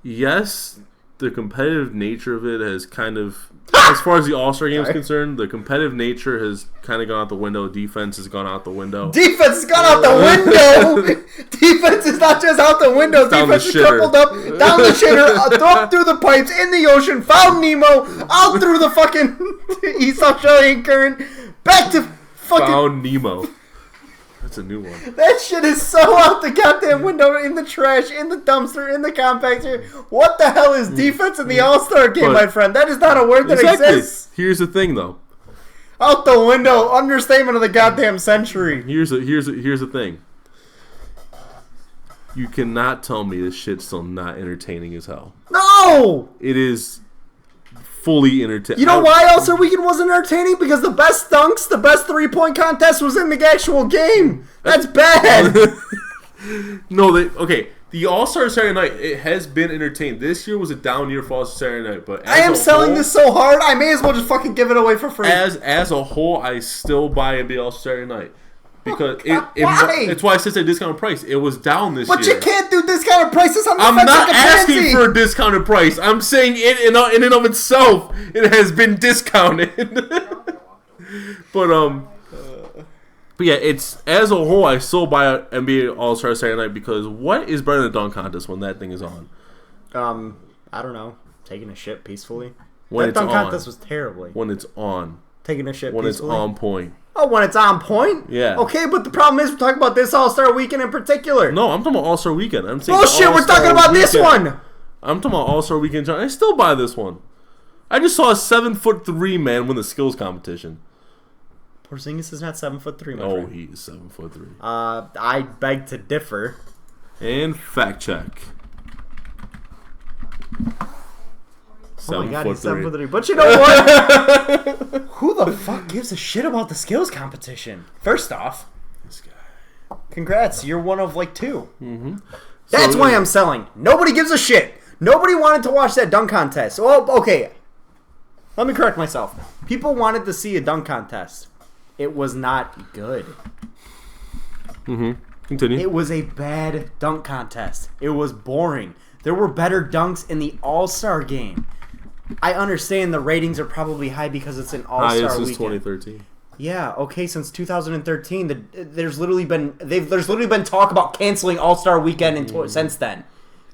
yes, the competitive nature of it has kind of, as far as the All-Star Game is concerned, the competitive nature has kind of gone out the window. Defense has gone out the window. Defense has gone out the window. Defense is not just out the window. Defense is crumpled up, down the shitter, up through the pipes, in the ocean, found Nemo, out through the fucking East Australian current, back to fucking... Found Nemo. That's a new one. That shit is so out the goddamn window, in the trash, in the dumpster, in the compactor. What the hell is defense in the All-Star Game, my friend? That is not a word that exists. Here's the thing, though. Out the window, understatement of the goddamn century. Here's the thing. You cannot tell me this shit's still not entertaining as hell. No! It is fully entertaining. You know why All-Star Weekend wasn't entertaining? Because the best dunks, the best three-point contest was in the actual game. That's bad. No, okay. The All-Star Saturday Night, it has been entertaining. This year was a down year for All-Star Saturday Night, but I am selling this so hard, I may as well just fucking give it away for free. As a whole, I still buy NBA All-Star Saturday Night. Because why? It's why I said discounted price. It was down this year. But you can't do discounted prices on the I'm not asking for a discounted price. I'm saying in and of itself, it has been discounted. But yeah, it's as a whole, I still buy NBA All-Star Saturday Night because what is better than the dunk contest when that thing is on? I don't know. Taking a shit peacefully. When that dunk contest was terribly. When it's on. Taking a shit when peacefully. When it's on point. Oh, when it's on point? Yeah. Okay, but the problem is we're talking about this All-Star Weekend in particular. No, I'm talking about All-Star Weekend. I'm saying bullshit, we're talking about this one. I'm talking about All-Star Weekend. I still buy this one. I just saw a 7'3" man win the skills competition. Porzingis is not 7'3", my friend. Oh, he is 7'3". I beg to differ. And fact check. Oh my god, he's 7'3". But you know what? Who the fuck gives a shit about the skills competition? First off, this guy. Congrats, you're one of like two. Mm-hmm. That's why I'm selling. Nobody gives a shit. Nobody wanted to watch that dunk contest. Well, okay. Let me correct myself. People wanted to see a dunk contest. It was not good. Mm-hmm. Continue. It was a bad dunk contest. It was boring. There were better dunks in the All-Star Game. I understand the ratings are probably high because it's an All-Star Weekend. Since 2013. Yeah, okay, since 2013, there's literally been talk about canceling All-Star Weekend since then.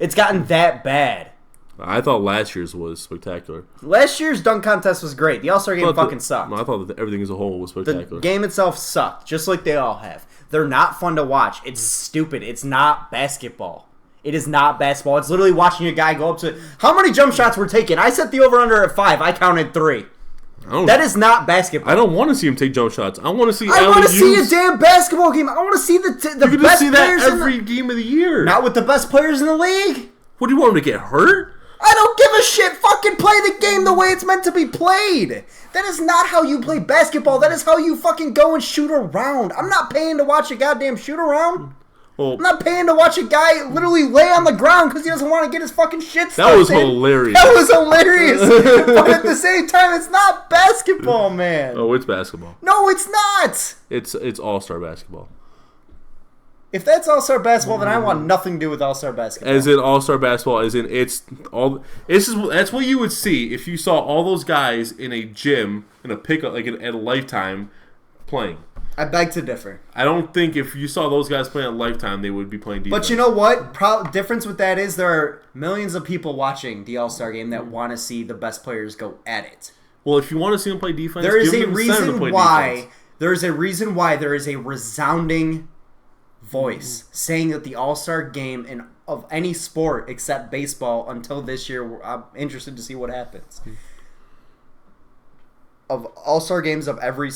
It's gotten that bad. I thought last year's was spectacular. Last year's dunk contest was great. The All-Star Game fucking sucked. No, I thought that everything as a whole was spectacular. The game itself sucked, just like they all have. They're not fun to watch. It's stupid. It's not basketball. It is not basketball. It's literally watching a guy go up to... How many jump shots were taken? I set the over-under at 5. I counted 3. That is not basketball. I don't want to see him take jump shots. I want to see... I want to see a damn basketball game. I want to see the you best see players that every game of the year. Not with the best players in the league. What, do you want him to get hurt? I don't give a shit. Fucking play the game the way it's meant to be played. That is not how you play basketball. That is how you fucking go and shoot around. I'm not paying to watch a goddamn shoot around. Well, I'm not paying to watch a guy literally lay on the ground because he doesn't want to get his fucking shit stuck. That was hilarious. That was hilarious. But at the same time, it's not basketball, man. Oh, it's basketball. No, it's not. It's all-star basketball. If that's all-star basketball, then I want nothing to do with all-star basketball. As in all-star basketball, as in that's what you would see if you saw all those guys in a gym in a pickup like at a Lifetime playing. I beg to differ. I don't think if you saw those guys playing at Lifetime, they would be playing defense. But you know what? Difference with that is there are millions of people watching the All-Star Game that want to see the best players go at it. Well, if you want to see them play defense, there is give a them incentive to play defense. There is a reason why there is a resounding voice saying that the All-Star Game of any sport except baseball until this year, I'm interested to see what happens. Of All-Star Games of every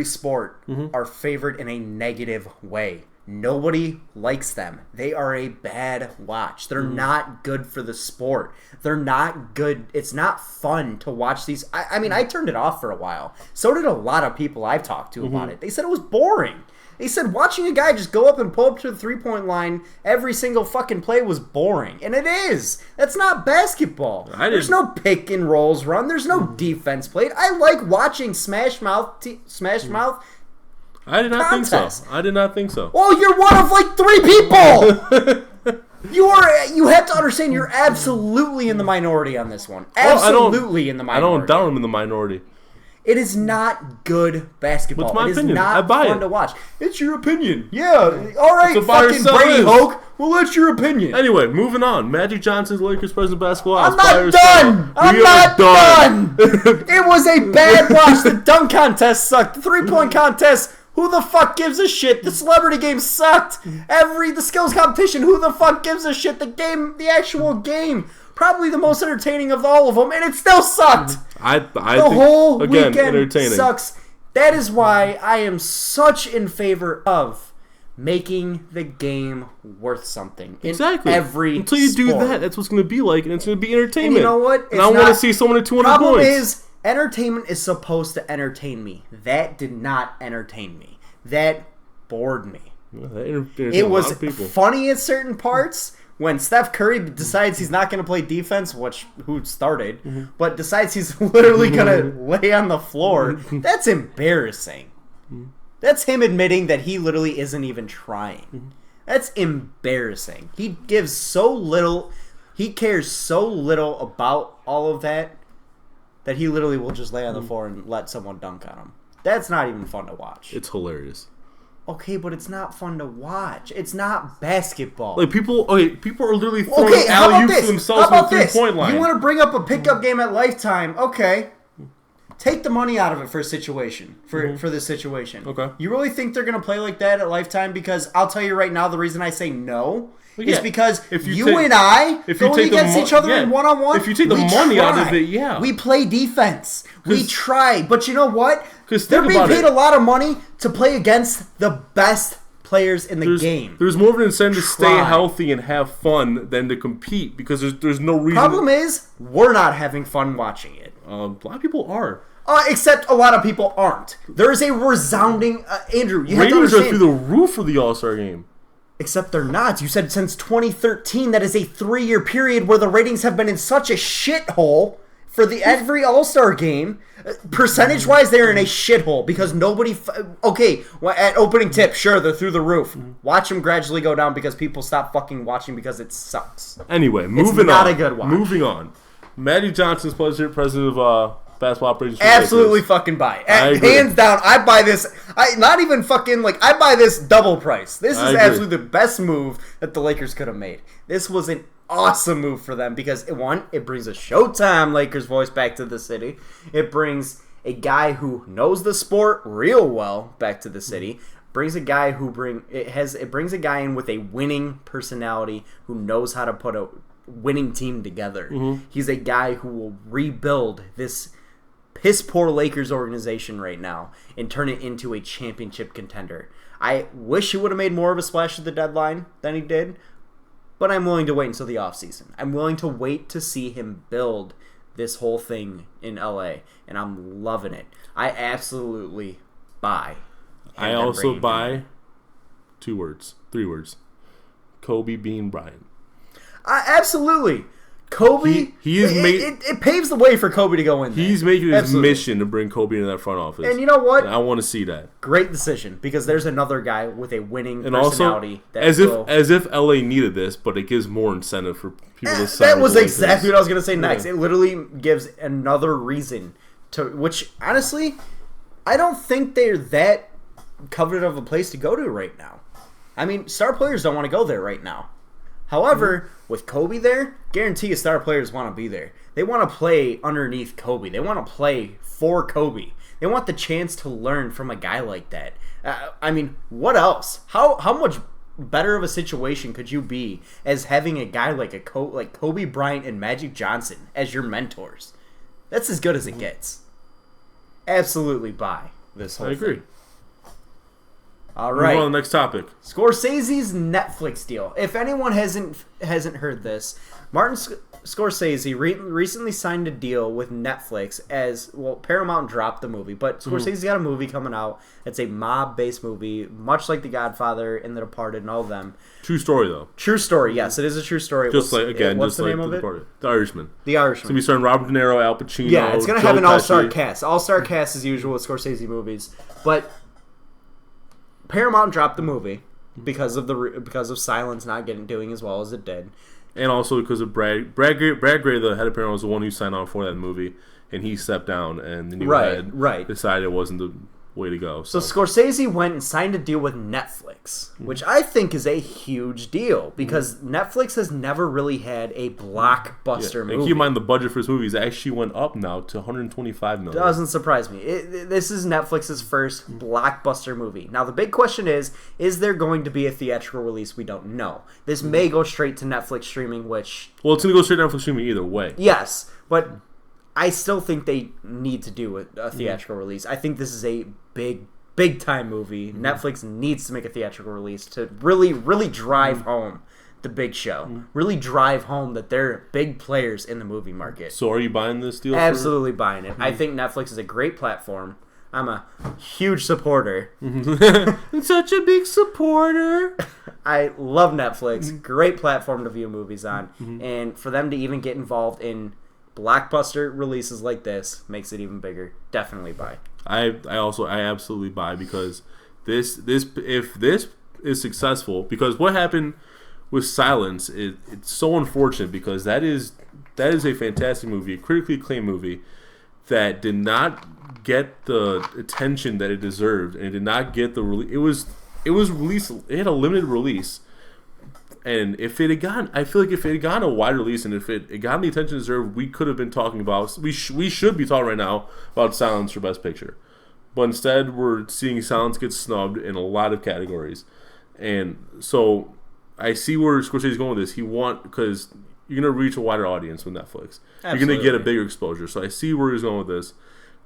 sport are favored in a negative way. Nobody likes them. They are a bad watch. They're not good for the sport. They're not good. It's not fun to watch these. I mean, I turned it off for a while. So did a lot of people I've talked to about it. They said it was boring. They said watching a guy just go up and pull up to the 3-point line every single fucking play was boring. And it is. That's not basketball. There's no pick and rolls run. There's no defense played. I like watching Smash Mouth. I did not think so. I did not think so. Well, you're one of like 3 people. You have to understand you're absolutely in the minority on this one. Absolutely in the minority. I don't doubt I'm in the minority. It is not good basketball. What's my opinion? It is not fun to watch. It's your opinion. Yeah. All right, fucking Brady Hoke. Well, that's your opinion. Anyway, moving on. Magic Johnson's Lakers president of basketball. I'm not done. I'm not done. It was a bad watch. The dunk contest sucked. The 3-point contest. Who the fuck gives a shit? The celebrity game sucked. The skills competition. Who the fuck gives a shit? The actual game. Probably the most entertaining of all of them, and it still sucked. The whole weekend sucks. That is why I am such in favor of making the game worth something. Exactly. Every Until you do sport. that, that's what's going to be like, and it's going to be entertainment. And you know what? And I want to see someone at 200 points. Problem is, entertainment is supposed to entertain me. That did not entertain me. That bored me. It was funny at certain parts. When Steph Curry decides he's not going to play defense, who started, but decides he's literally going to lay on the floor, that's embarrassing. That's him admitting that he literally isn't even trying. That's embarrassing. He gives so little, he cares so little about all of that he literally will just lay on the floor and let someone dunk on him. That's not even fun to watch. It's hilarious. Okay, but it's not fun to watch. It's not basketball. Like people are literally throwing alley-oops to themselves from the 3-point line. You want to bring up a pickup game at Lifetime? Okay, take the money out of it for a situation. For this situation. Okay. You really think they're gonna play like that at Lifetime? Because I'll tell you right now, the reason I say no is because if you and I going against each other in one-on-one. If you take the money out of it, yeah, we play defense. We try, but you know what? They're being paid a lot of money to play against the best players in the game. There's more of an incentive to stay healthy and have fun than to compete because there's no reason. Problem is, we're not having fun watching it. A lot of people are. Except a lot of people aren't. There is a resounding... Andrew, you have to understand... Ratings are through the roof for the All-Star game. Except they're not. You said since 2013, that is a 3-year period where the ratings have been in such a shithole for every All-Star game. Percentage-wise, they're in a shithole because nobody... at opening tip, sure, they're through the roof. Watch them gradually go down because people stop fucking watching because it sucks. Anyway, moving on. It's not a good watch. Moving on. Magic Johnson's president of basketball operations. Absolutely fucking buy. Hands down, I buy this. I buy this double price. This is absolutely the best move that the Lakers could have made. This was an awesome move for them because, one, it brings a Showtime Lakers voice back to the city. It brings a guy who knows the sport real well back to the city. Brings a guy it brings a guy in with a winning personality who knows how to put a winning team together. He's a guy who will rebuild this piss poor Lakers organization right now and turn it into a championship contender. I wish he would have made more of a splash at the deadline than he did, but I'm willing to wait until the offseason. I'm willing to wait to see him build this whole thing in LA, and I'm loving it. I absolutely buy. I also buy 3 words. Kobe Bean Bryant. Absolutely. Kobe, it paves the way for Kobe to go in there. He's making his mission to bring Kobe into that front office. And you know what? And I want to see that. Great decision, because there's another guy with a winning personality. Also, as if LA needed this, but it gives more incentive for people to sign. That was exactly what I was going to say next. It literally gives another reason to, which, honestly, I don't think they're that coveted of a place to go to right now. I mean, star players don't want to go there right now. However, with Kobe there, guarantee star players want to be there. They want to play underneath Kobe. They want to play for Kobe. They want the chance to learn from a guy like that. I mean, what else? How much better of a situation could you be as having a guy like Kobe Bryant and Magic Johnson as your mentors? That's as good as it gets. Absolutely buy this whole thing. I agree. All right. Move on to the next topic. Scorsese's Netflix deal. If anyone hasn't heard this, Martin Scorsese recently signed a deal with Netflix as, well, Paramount dropped the movie, but Scorsese's got a movie coming out. It's a mob-based movie, much like The Godfather and The Departed and all of them. True story, though. True story, yes. It is a true story. What's the name of The it? Departed. The Irishman. The Irishman. It's going to be starring Robert De Niro, Al Pacino, Yeah, it's going to Joe have an all-star Pesci. cast. All-star cast as usual with Scorsese movies. But Paramount dropped the movie because of Silence not doing as well as it did. And also because of Brad Gray, the head of Paramount, was the one who signed on for that movie, and he stepped down, and the new head decided it wasn't the way to go. So Scorsese went and signed a deal with Netflix, which I think is a huge deal because Netflix has never really had a blockbuster movie. And keep in mind, the budget for this movie actually went up now to $125 million. Doesn't surprise me. This is Netflix's first blockbuster movie. Now, the big question is there going to be a theatrical release? We don't know. This may go straight to Netflix streaming, which... Well, it's going to go straight to Netflix streaming either way. Yes, but I still think they need to do a theatrical release. I think this is a big time movie. Netflix needs to make a theatrical release to really drive home the big show. Really drive home that they're big players in the movie market. So are you buying this deal? Absolutely buying it. I think Netflix is a great platform. I'm a huge supporter. Such a big supporter. I love Netflix. Great platform to view movies on. And for them to even get involved in blockbuster releases like this makes it even bigger. Definitely buy. I absolutely buy because if this is successful, because what happened with Silence it's so unfortunate because that is a fantastic movie, a critically acclaimed movie that did not get the attention that it deserved, and it did not get the release. It was released. It had a limited release. And if it had gotten, I feel like if it had gotten a wide release and if it got the attention it deserved, we could have been talking about, we should be talking right now about Silence for Best Picture. But instead, we're seeing Silence get snubbed in a lot of categories. And so I see where Scorsese's going with this. Because you're going to reach a wider audience with Netflix. Absolutely. You're going to get a bigger exposure. So I see where he's going with this.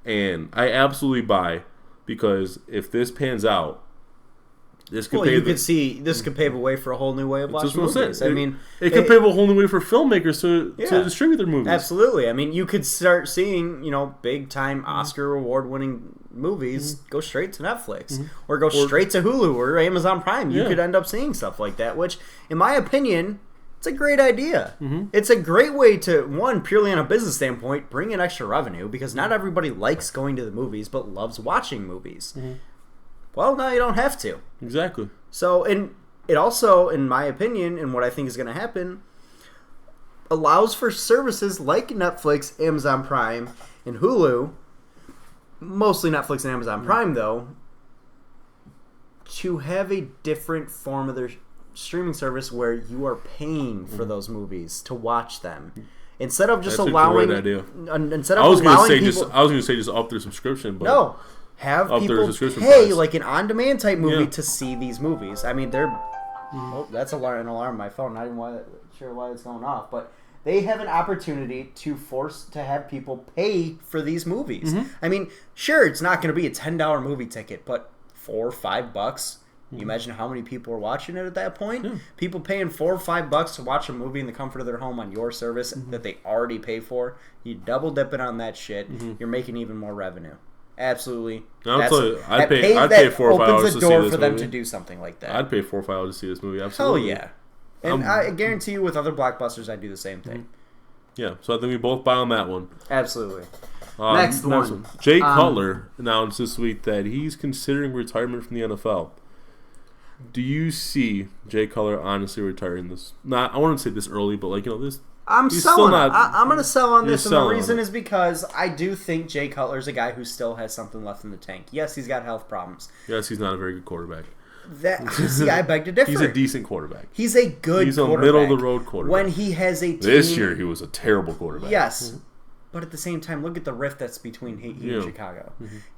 And I absolutely buy, because if this pans out, this could pave the way for a whole new way of watching movies. I mean, it could pave a whole new way for filmmakers to distribute their movies. Absolutely. I mean, you could start seeing, big time Oscar award winning movies go straight to Netflix or go straight to Hulu or Amazon Prime. You could end up seeing stuff like that, which, in my opinion, it's a great idea. It's a great way to, one, purely on a business standpoint, bring in extra revenue, because not everybody likes going to the movies but loves watching movies. Well, now you don't have to. Exactly. So, and it also, in my opinion, and what I think is going to happen, allows for services like Netflix, Amazon Prime, and Hulu, mostly Netflix and Amazon Prime, though, to have a different form of their streaming service where you are paying for those movies to watch them. Instead of just allowing... That's a great idea. Instead of allowing people... I was going to say just up their subscription, but... No. Have people pay price. Like an on-demand type movie to see these movies. I mean, they're... Oh, that's an alarm on my phone. Not even sure why it's going off. But they have an opportunity to have people pay for these movies. I mean, sure, it's not going to be a $10 movie ticket, but $4 or $5. You imagine how many people are watching it at that point? People paying $4 or $5 to watch a movie in the comfort of their home on your service that they already pay for. You double dip it on that shit. You're making even more revenue. Absolutely. I'd pay $4 or $5 opens to the see door this for them movie. to do something like that. I'd pay $4 or $5 to see this movie. Absolutely. Hell yeah. And I guarantee you, with other blockbusters, I'd do the same thing. Yeah. So I think we both buy on that one. Absolutely. Next one. Jay Cutler announced this week that he's considering retirement from the NFL. Do you see Jay Cutler honestly retiring this? I wouldn't say this early, but this. I'm selling. I'm going to sell on this, and the reason is because I do think Jay Cutler's a guy who still has something left in the tank. Yes, he's got health problems. Yes, he's not a very good quarterback. See, I beg to differ. He's a decent quarterback. He's a good He's quarterback. a middle-of-the-road quarterback. When he has a team... This year, he was a terrible quarterback. Yes. But at the same time, look at the rift that's between he and Chicago.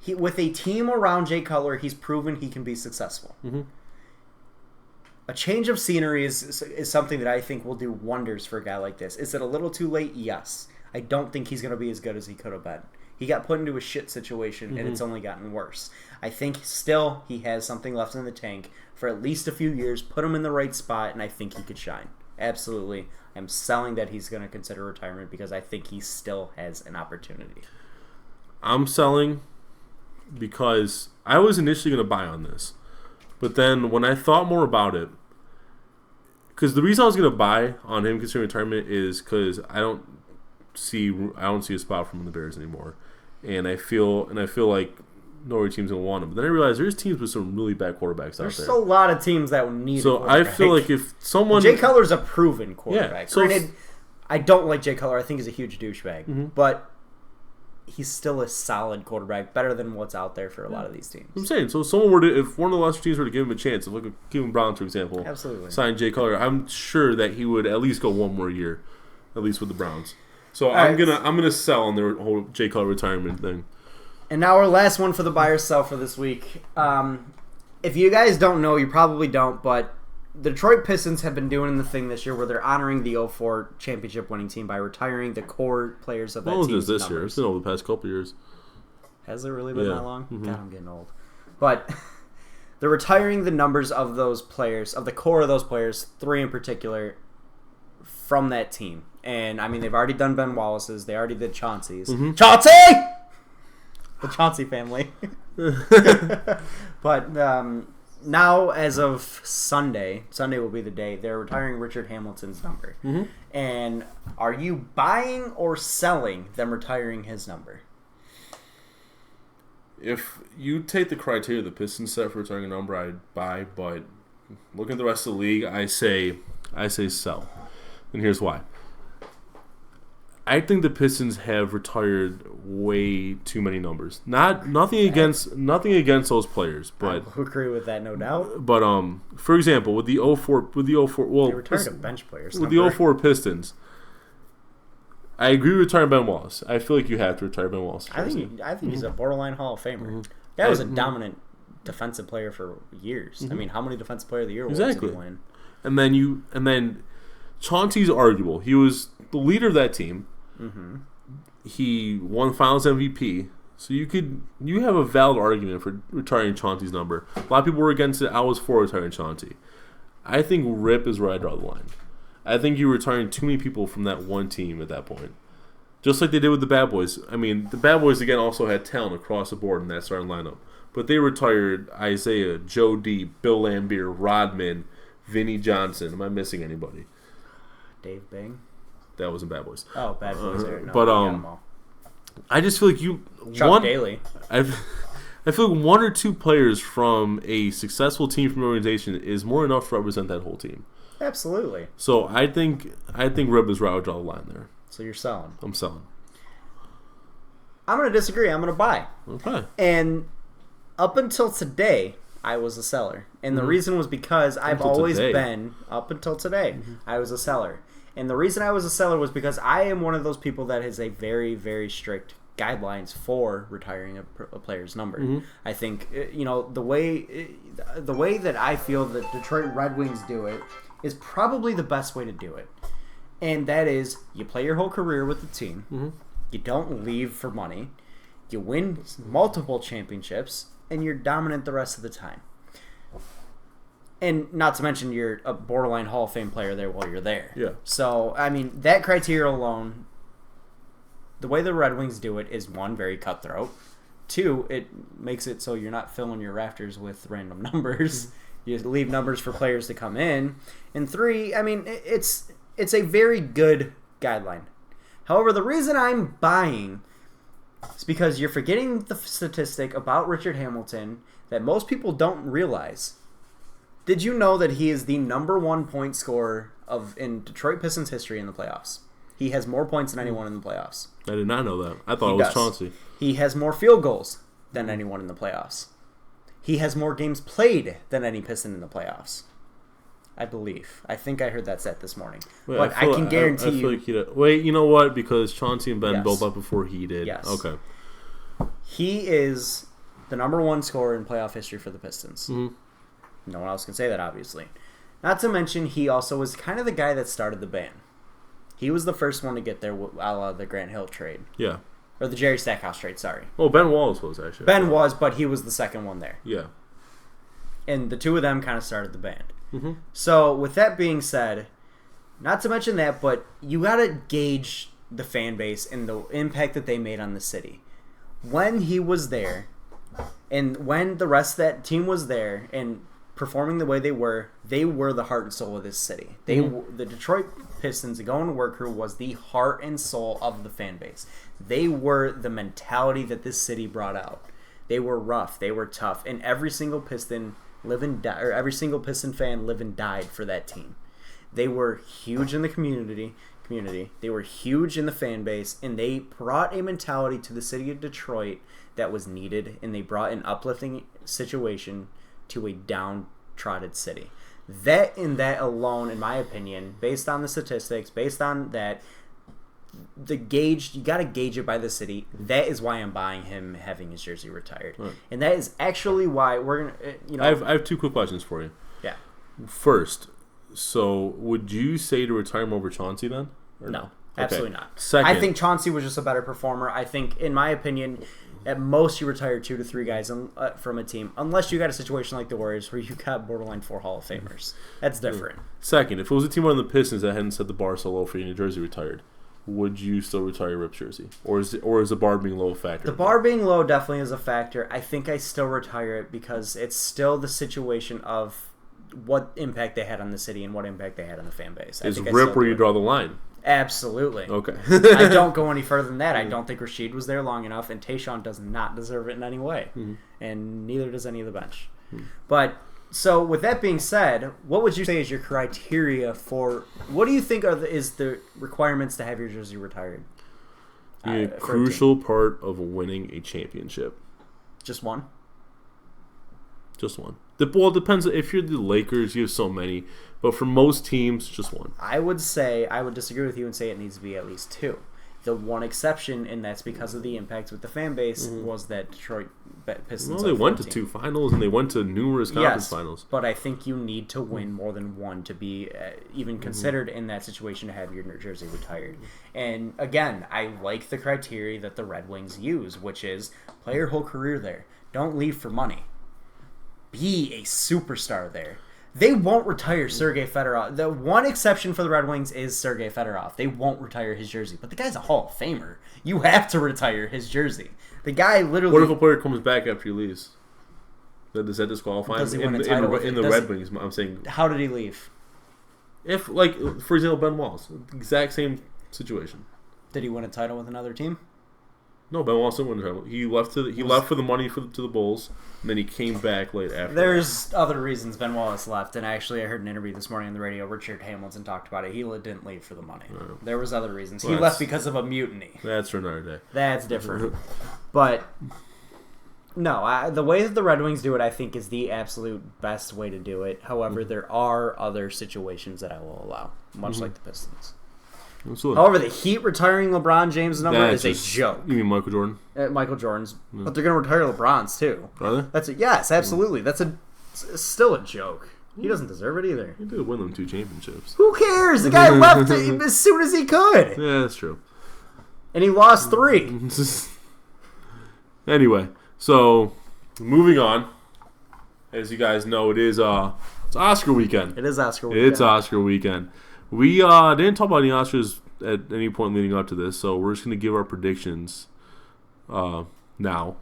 With a team around Jay Cutler, he's proven he can be successful. A change of scenery is something that I think will do wonders for a guy like this. Is it a little too late? Yes. I don't think he's going to be as good as he could have been. He got put into a shit situation, and it's only gotten worse. I think still he has something left in the tank for at least a few years. Put him in the right spot, and I think he could shine. Absolutely. I'm selling that he's going to consider retirement because I think he still has an opportunity. I'm selling because I was initially going to buy on this. But then when I thought more about it, because the reason I was going to buy on him considering retirement is because I don't see a spot for him in the Bears anymore. And I feel like no other team's going to want him. But then I realized there's teams with some really bad quarterbacks out there. There's a lot of teams that need So a quarterback. I feel like if someone... Jay Cutler's a proven quarterback. Yeah, so Granted, I don't like Jay Cutler. I think he's a huge douchebag. But he's still a solid quarterback, better than what's out there for a lot of these teams. I'm saying, so if someone were to, if one of the lesser teams were to give him a chance, if like Cleveland Browns, for example, absolutely sign Jay Cutler, I'm sure that he would at least go one more year, at least with the Browns. So I'm gonna sell on their whole Jay Cutler retirement thing. And now our last one for the buy or sell for this week. If you guys don't know, you probably don't, but the Detroit Pistons have been doing the thing this year where they're honoring the 04 championship winning team by retiring the core players of that team. What was this year? It's been over the past couple of years. Has it really been that long? God, I'm getting old. But they're retiring the numbers of those players, of the core of those players, 3 in particular, from that team. And, I mean, they've already done Ben Wallace's. They already did Chauncey's. Chauncey! The Chauncey family. But now, as of Sunday will be the day, they're retiring Richard Hamilton's number. And are you buying or selling them retiring his number? If you take the criteria the Pistons set for retiring a number, I'd buy. But looking at the rest of the league, I say sell. And here's why. I think the Pistons have retired way too many numbers. Nothing against those players, but I agree with that, no doubt. But for example, with the 04, well, they retired a bench players with the 04 Pistons, I agree with retiring Ben Wallace. I feel like you have to retire Ben Wallace. I think he's a borderline Hall of Famer. That was a dominant defensive player for years. I mean, how many defensive player of the year awards did he win? And then Chauncey's arguable. He was the leader of that team. He won Finals MVP, so you have a valid argument for retiring Chauncey's number. A lot of people were against it. I was for retiring Chauncey. I think Rip is where I draw the line. I think you're retiring too many people from that one team at that point, just like they did with the Bad Boys. I mean, the Bad Boys again also had talent across the board in that starting lineup, but they retired Isaiah, Joe D, Bill Laimbeer, Rodman, Vinnie Johnson. Am I missing anybody? Dave Bing. That wasn't Bad Boys. Oh, Bad Boys there. No, but I just feel like Chuck Daly. I feel like 1 or 2 players from a successful team from an organization is more enough to represent that whole team. Absolutely. So I think Rib is where I would draw the line there. So you're selling. I'm selling. I'm going to disagree. I'm going to buy. Okay. And up until today, I was a seller. And the reason was because I've always been, up until today, I was a seller. And the reason I was a seller was because I am one of those people that has a very, very strict guidelines for retiring a player's number. I think, the way that I feel that Detroit Red Wings do it is probably the best way to do it. And that is, you play your whole career with the team. You don't leave for money. You win multiple championships, and you're dominant the rest of the time. And not to mention you're a borderline Hall of Fame player there while you're there. Yeah. So, I mean, that criteria alone, the way the Red Wings do it is, 1, very cutthroat. 2, it makes it so you're not filling your rafters with random numbers. You leave numbers for players to come in. And 3, I mean, it's a very good guideline. However, the reason I'm buying is because you're forgetting the statistic about Richard Hamilton that most people don't realize. Did you know that he is the number 1 point scorer in Detroit Pistons history in the playoffs? He has more points than anyone in the playoffs. I did not know that. I thought it was Chauncey. He has more field goals than anyone in the playoffs. He has more games played than any Piston in the playoffs. I believe. I think I heard that set this morning. Wait, but I can guarantee you. Like wait, you know what? Because Chauncey and Ben both up before he did. Yes. Okay. He is the number 1 scorer in playoff history for the Pistons. No one else can say that, obviously. Not to mention, he also was kind of the guy that started the band. He was the first one to get there, a la the Grant Hill trade. Yeah. Or the Jerry Stackhouse trade, sorry. Oh, Ben Wallace was, actually. Ben was, but he was the second one there. Yeah. And the two of them kind of started the band. Mm-hmm. So, with that being said, not to mention that, but you got to gauge the fan base and the impact that they made on the city. When he was there, and when the rest of that team was there and performing the way they were the heart and soul of this city. The Detroit Pistons, the Going to Work crew, was the heart and soul of the fan base. They were the mentality that this city brought out. They were rough, they were tough, and every single Piston every single Piston fan lived and died for that team. They were huge in the community. They were huge in the fan base, and they brought a mentality to the city of Detroit that was needed, and they brought an uplifting situation to a downtrodden city. That alone, in my opinion, based on the statistics, based on that, you got to gauge it by the city. That is why I'm buying him having his jersey retired, right. And that is actually why we're gonna. I have two quick questions for you. Yeah. First, so would you say to retire him over Chauncey then? Or no, absolutely not. Second, I think Chauncey was just a better performer. I think, in my opinion, at most you retire 2 to 3 guys from a team, unless you got a situation like the Warriors where you got borderline 4 Hall of Famers. That's different. Second, if it was a team on the Pistons that hadn't set the bar so low for you, New Jersey retired, would you still retire Rip's jersey, or is the bar being low a factor? The bar being low definitely is a factor. I think I still retire it because it's still the situation of what impact they had on the city and what impact they had on the fan base. Is Rip where you draw the line? Absolutely. Okay. I don't go any further than that. I don't think Rasheed was there long enough, and Tayshaun does not deserve it in any way. Mm-hmm. And neither does any of the bench. Mm-hmm. But, so with that being said, what would you say is your criteria for, what do you think is the requirements to have your jersey retired? A crucial part of winning a championship. Just one? Just one. Well, it depends. If you're the Lakers, you have so many. But for most teams, just one. I would disagree with you and say it needs to be at least 2. The one exception, and that's because of the impact with the fan base, was that Detroit Pistons. Well, they went to 2 finals, and they went to numerous conference finals. But I think you need to win more than one to be even considered in that situation to have your jersey retired. And again, I like the criteria that the Red Wings use, which is play your whole career there. Don't leave for money. Be a superstar there. They won't retire Sergei Fedorov. The one exception for the Red Wings is Sergei Fedorov. They won't retire his jersey. But the guy's a Hall of Famer. You have to retire his jersey. The guy literally... What if a player comes back after he leaves? Does that disqualify him? In the Red Wings, I'm saying... How did he leave? If, like, for example, Ben Wallace. Exact same situation. Did he win a title with another team? No, Ben Wallace didn't win the title. He left for the money to the Bulls, and then he came back late after. There's other reasons Ben Wallace left, and actually I heard an interview this morning on the radio. Richard Hamilton talked about it. He didn't leave for the money. No. There was other reasons. He left because of a mutiny. That's for another day. That's different. But no, the way that the Red Wings do it, I think, is the absolute best way to do it. However, there are other situations that I will allow, much like the Pistons. Absolutely. However, the Heat retiring LeBron James' number is a joke. You mean Michael Jordan? Michael Jordan's, but they're going to retire LeBron's too. Are they? Yes, absolutely. That's still a joke. He doesn't deserve it either. He did win them 2 championships. Who cares? The guy left as soon as he could. Yeah, that's true. And he lost 3. Anyway, so moving on. As you guys know, it's Oscar weekend. It is Oscar weekend. It's Oscar weekend. We didn't talk about any Oscars at any point leading up to this, so we're just gonna give our predictions now.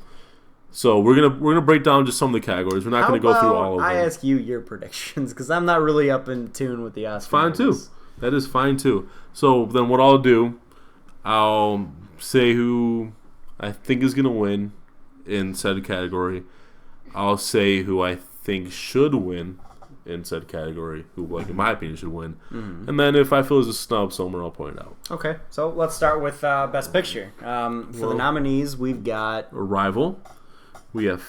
So we're gonna break down just some of the categories. We're not gonna go through all of them. I ask you your predictions because I'm not really up in tune with the Oscars. Fine too. That is fine too. So then what I'll do, I'll say who I think is gonna win in said category. I'll say who I think should win in said category, who, like, in my opinion, should win. Mm-hmm. And then if I feel there's a snub somewhere, I'll point it out. Okay, so let's start with Best Picture. For the nominees, we've got... Arrival. We have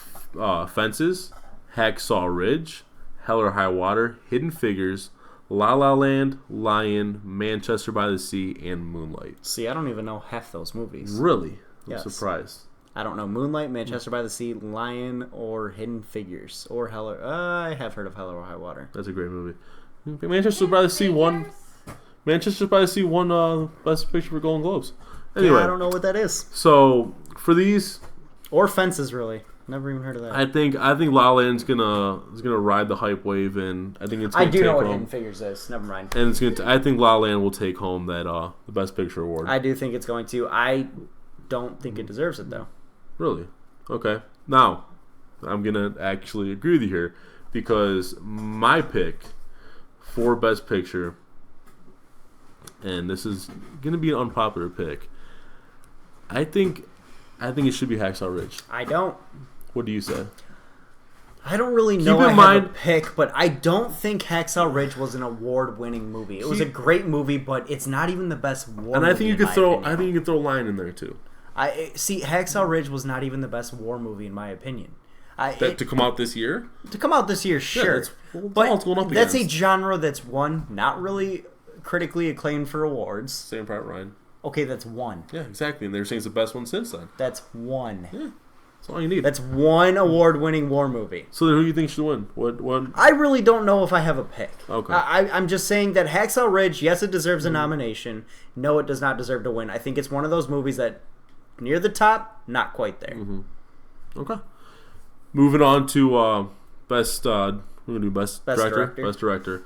Fences, Hacksaw Ridge, Hell or High Water, Hidden Figures, La La Land, Lion, Manchester by the Sea, and Moonlight. See, I don't even know half those movies. Really? Yes. I'm surprised. I don't know Moonlight, Manchester by the Sea, Lion, or Hidden Figures, or Hell. I have heard of Hell or High Water. That's a great movie. Manchester by the Sea won. Manchester by the Sea won Best Picture for Golden Globes, Anyway, I don't know what that is. So for these, or Fences, really. Never even heard of that. I think La La Land's gonna ride the hype wave, and I think it's. I do know what Hidden Figures is. Never mind. And it's gonna. I think La La Land will take home that the Best Picture award. I do think it's going to. I don't think it deserves it though. Really? Okay. Now, I'm gonna actually agree with you here because my pick for Best Picture, and this is gonna be an unpopular pick. I think it should be Hacksaw Ridge. I don't. What do you say? I don't really know I have a pick, but I don't think Hacksaw Ridge was an award-winning movie. It was a great movie, but it's not even the best war movie. And I think you could throw a line in there too. Hacksaw Ridge was not even the best war movie in my opinion. To come out this year? To come out this year, sure. Yeah, that's a genre that's not really critically acclaimed for awards. Saving Private Ryan. Okay, that's one. Yeah, exactly. And they're saying it's the best one since then. That's one. Yeah. That's all you need. That's one award-winning war movie. So then who do you think should win? What? I really don't know if I have a pick. Okay. I'm just saying that Hacksaw Ridge, yes, it deserves a nomination. No, it does not deserve to win. I think it's one of those movies that near the top, not quite there. Mm-hmm. Okay. Moving on to best. We're gonna do best director. Best director.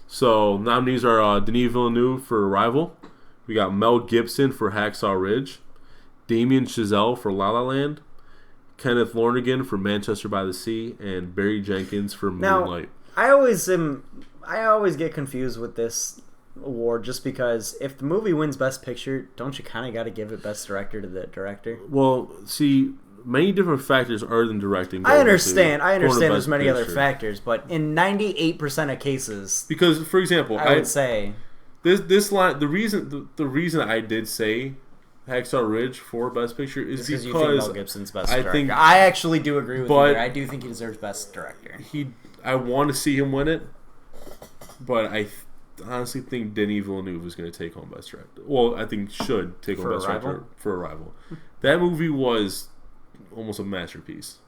So nominees are Denis Villeneuve for Arrival. We got Mel Gibson for Hacksaw Ridge, Damien Chazelle for La La Land, Kenneth Lonergan for Manchester by the Sea, and Barry Jenkins for Moonlight. Now, I always get confused with this award just because if the movie wins Best Picture, don't you kind of got to give it Best Director to the director? Well, see, many different factors other than directing. I understand there's many other factors, but in 98% of cases, because for example, I would say this line, the reason I did say Hacksaw Ridge for Best Picture is because you think Mel Gibson's Best Director. I actually do agree with you there. I do think he deserves Best Director. I want to see him win it, but I honestly think Denis Villeneuve is going to take home Best Director. Well, I think should take home Best Director for Arrival. That movie was almost a masterpiece.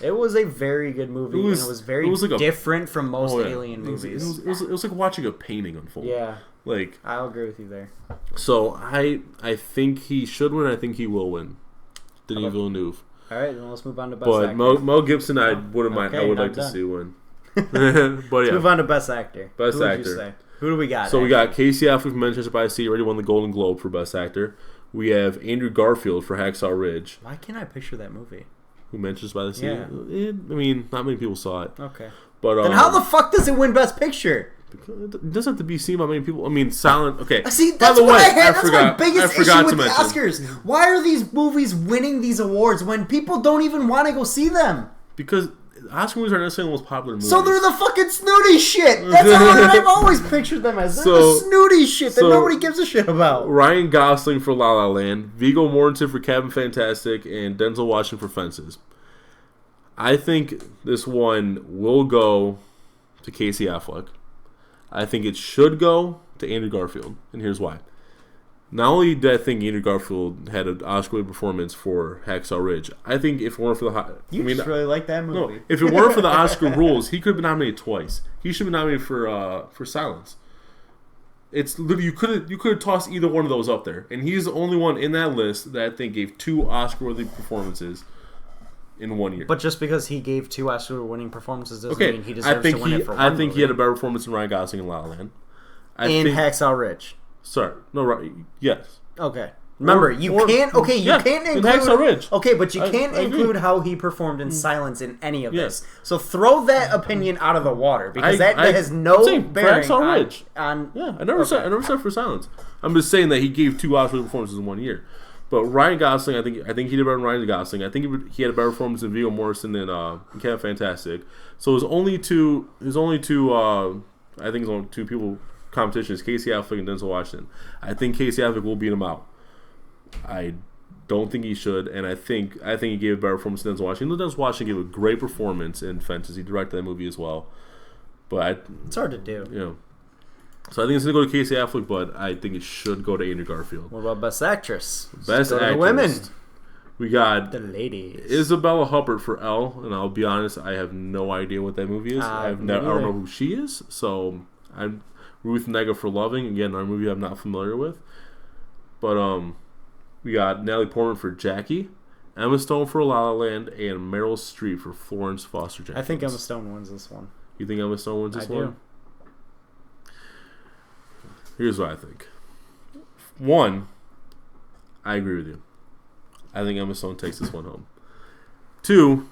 It was a very good movie, and it was very different from most alien movies. It was like watching a painting unfold. Yeah. Like, I'll agree with you there. So I think he should win. I think he will win. Denis Villeneuve. All right, then let's move on to Best Actor. But Mel Gibson, I wouldn't mind. I would like to see win. But let's move on to Best Actor. Best Who Actor. Would you say? Who do we got? So we got Casey Affleck from Manchester by the Sea. Already won the Golden Globe for Best Actor. We have Andrew Garfield for Hacksaw Ridge. Why can't I picture that movie? Who Manchester by the Sea? Yeah. I mean, not many people saw it. Okay. But then how the fuck does it win Best Picture? It doesn't have to be seen by many people. I mean, silent. Okay. See, that's what I had. That's my biggest issue with the Oscars. Why are these movies winning these awards when people don't even want to go see them? Because Oscar movies aren't necessarily the most popular movies. So they're the fucking snooty shit. That's all that I've always pictured them as. They're the snooty shit that nobody gives a shit about. Ryan Gosling for La La Land, Viggo Mortensen for Captain Fantastic, and Denzel Washington for Fences. I think this one will go to Casey Affleck. I think it should go to Andrew Garfield, and here's why. Not only did I think Andrew Garfield had an Oscar-winning performance for Hacksaw Ridge, I think if it weren't for the... just really like that movie. No, if it weren't for the Oscar rules, he could have been nominated twice. He should have been nominated for Silence. It's literally, you could have tossed either one of those up there, and he's the only one in that list that I think gave 2 Oscar-worthy performances in 1 year. But just because he gave 2 Oscar-winning performances doesn't mean he deserves to win it for one I think he had a better performance than Ryan Gosling in La La Land. Hacksaw Ridge. Sorry. No, right. Yes. Okay. Remember, you can't include Hacksaw Ridge. Okay, but you can't include how he performed in Silence in any of this. So throw that opinion out of the water because that has no bearing on I never said for Silence. I'm just saying that he gave 2 Oscar performances in 1 year. But Ryan Gosling, I think he did better than Ryan Gosling. I think he had a better performance than Viggo Mortensen and Captain Fantastic. So his only two I think his only 2 people competition is Casey Affleck and Denzel Washington. I think Casey Affleck will beat him out. I don't think he should, and I think he gave a better performance than Denzel Washington. Denzel Washington gave a great performance in Fences. He directed that movie as well. But it's hard to do. You know. So I think it's going to go to Casey Affleck, but I think it should go to Andrew Garfield. What about Best Actress? Best Actress. Women. We got the ladies. Isabella Huppert for Elle, and I'll be honest, I have no idea what that movie is. I don't know who she is. So I'm Ruth Negga for Loving, again, our movie I'm not familiar with. But We got Natalie Portman for Jackie, Emma Stone for La La Land, and Meryl Streep for Florence Foster Jenkins. I think Emma Stone wins this one. You think Emma Stone wins this one? Do. Here's what I think. One, I agree with you. I think Emma Stone takes this one home. Two,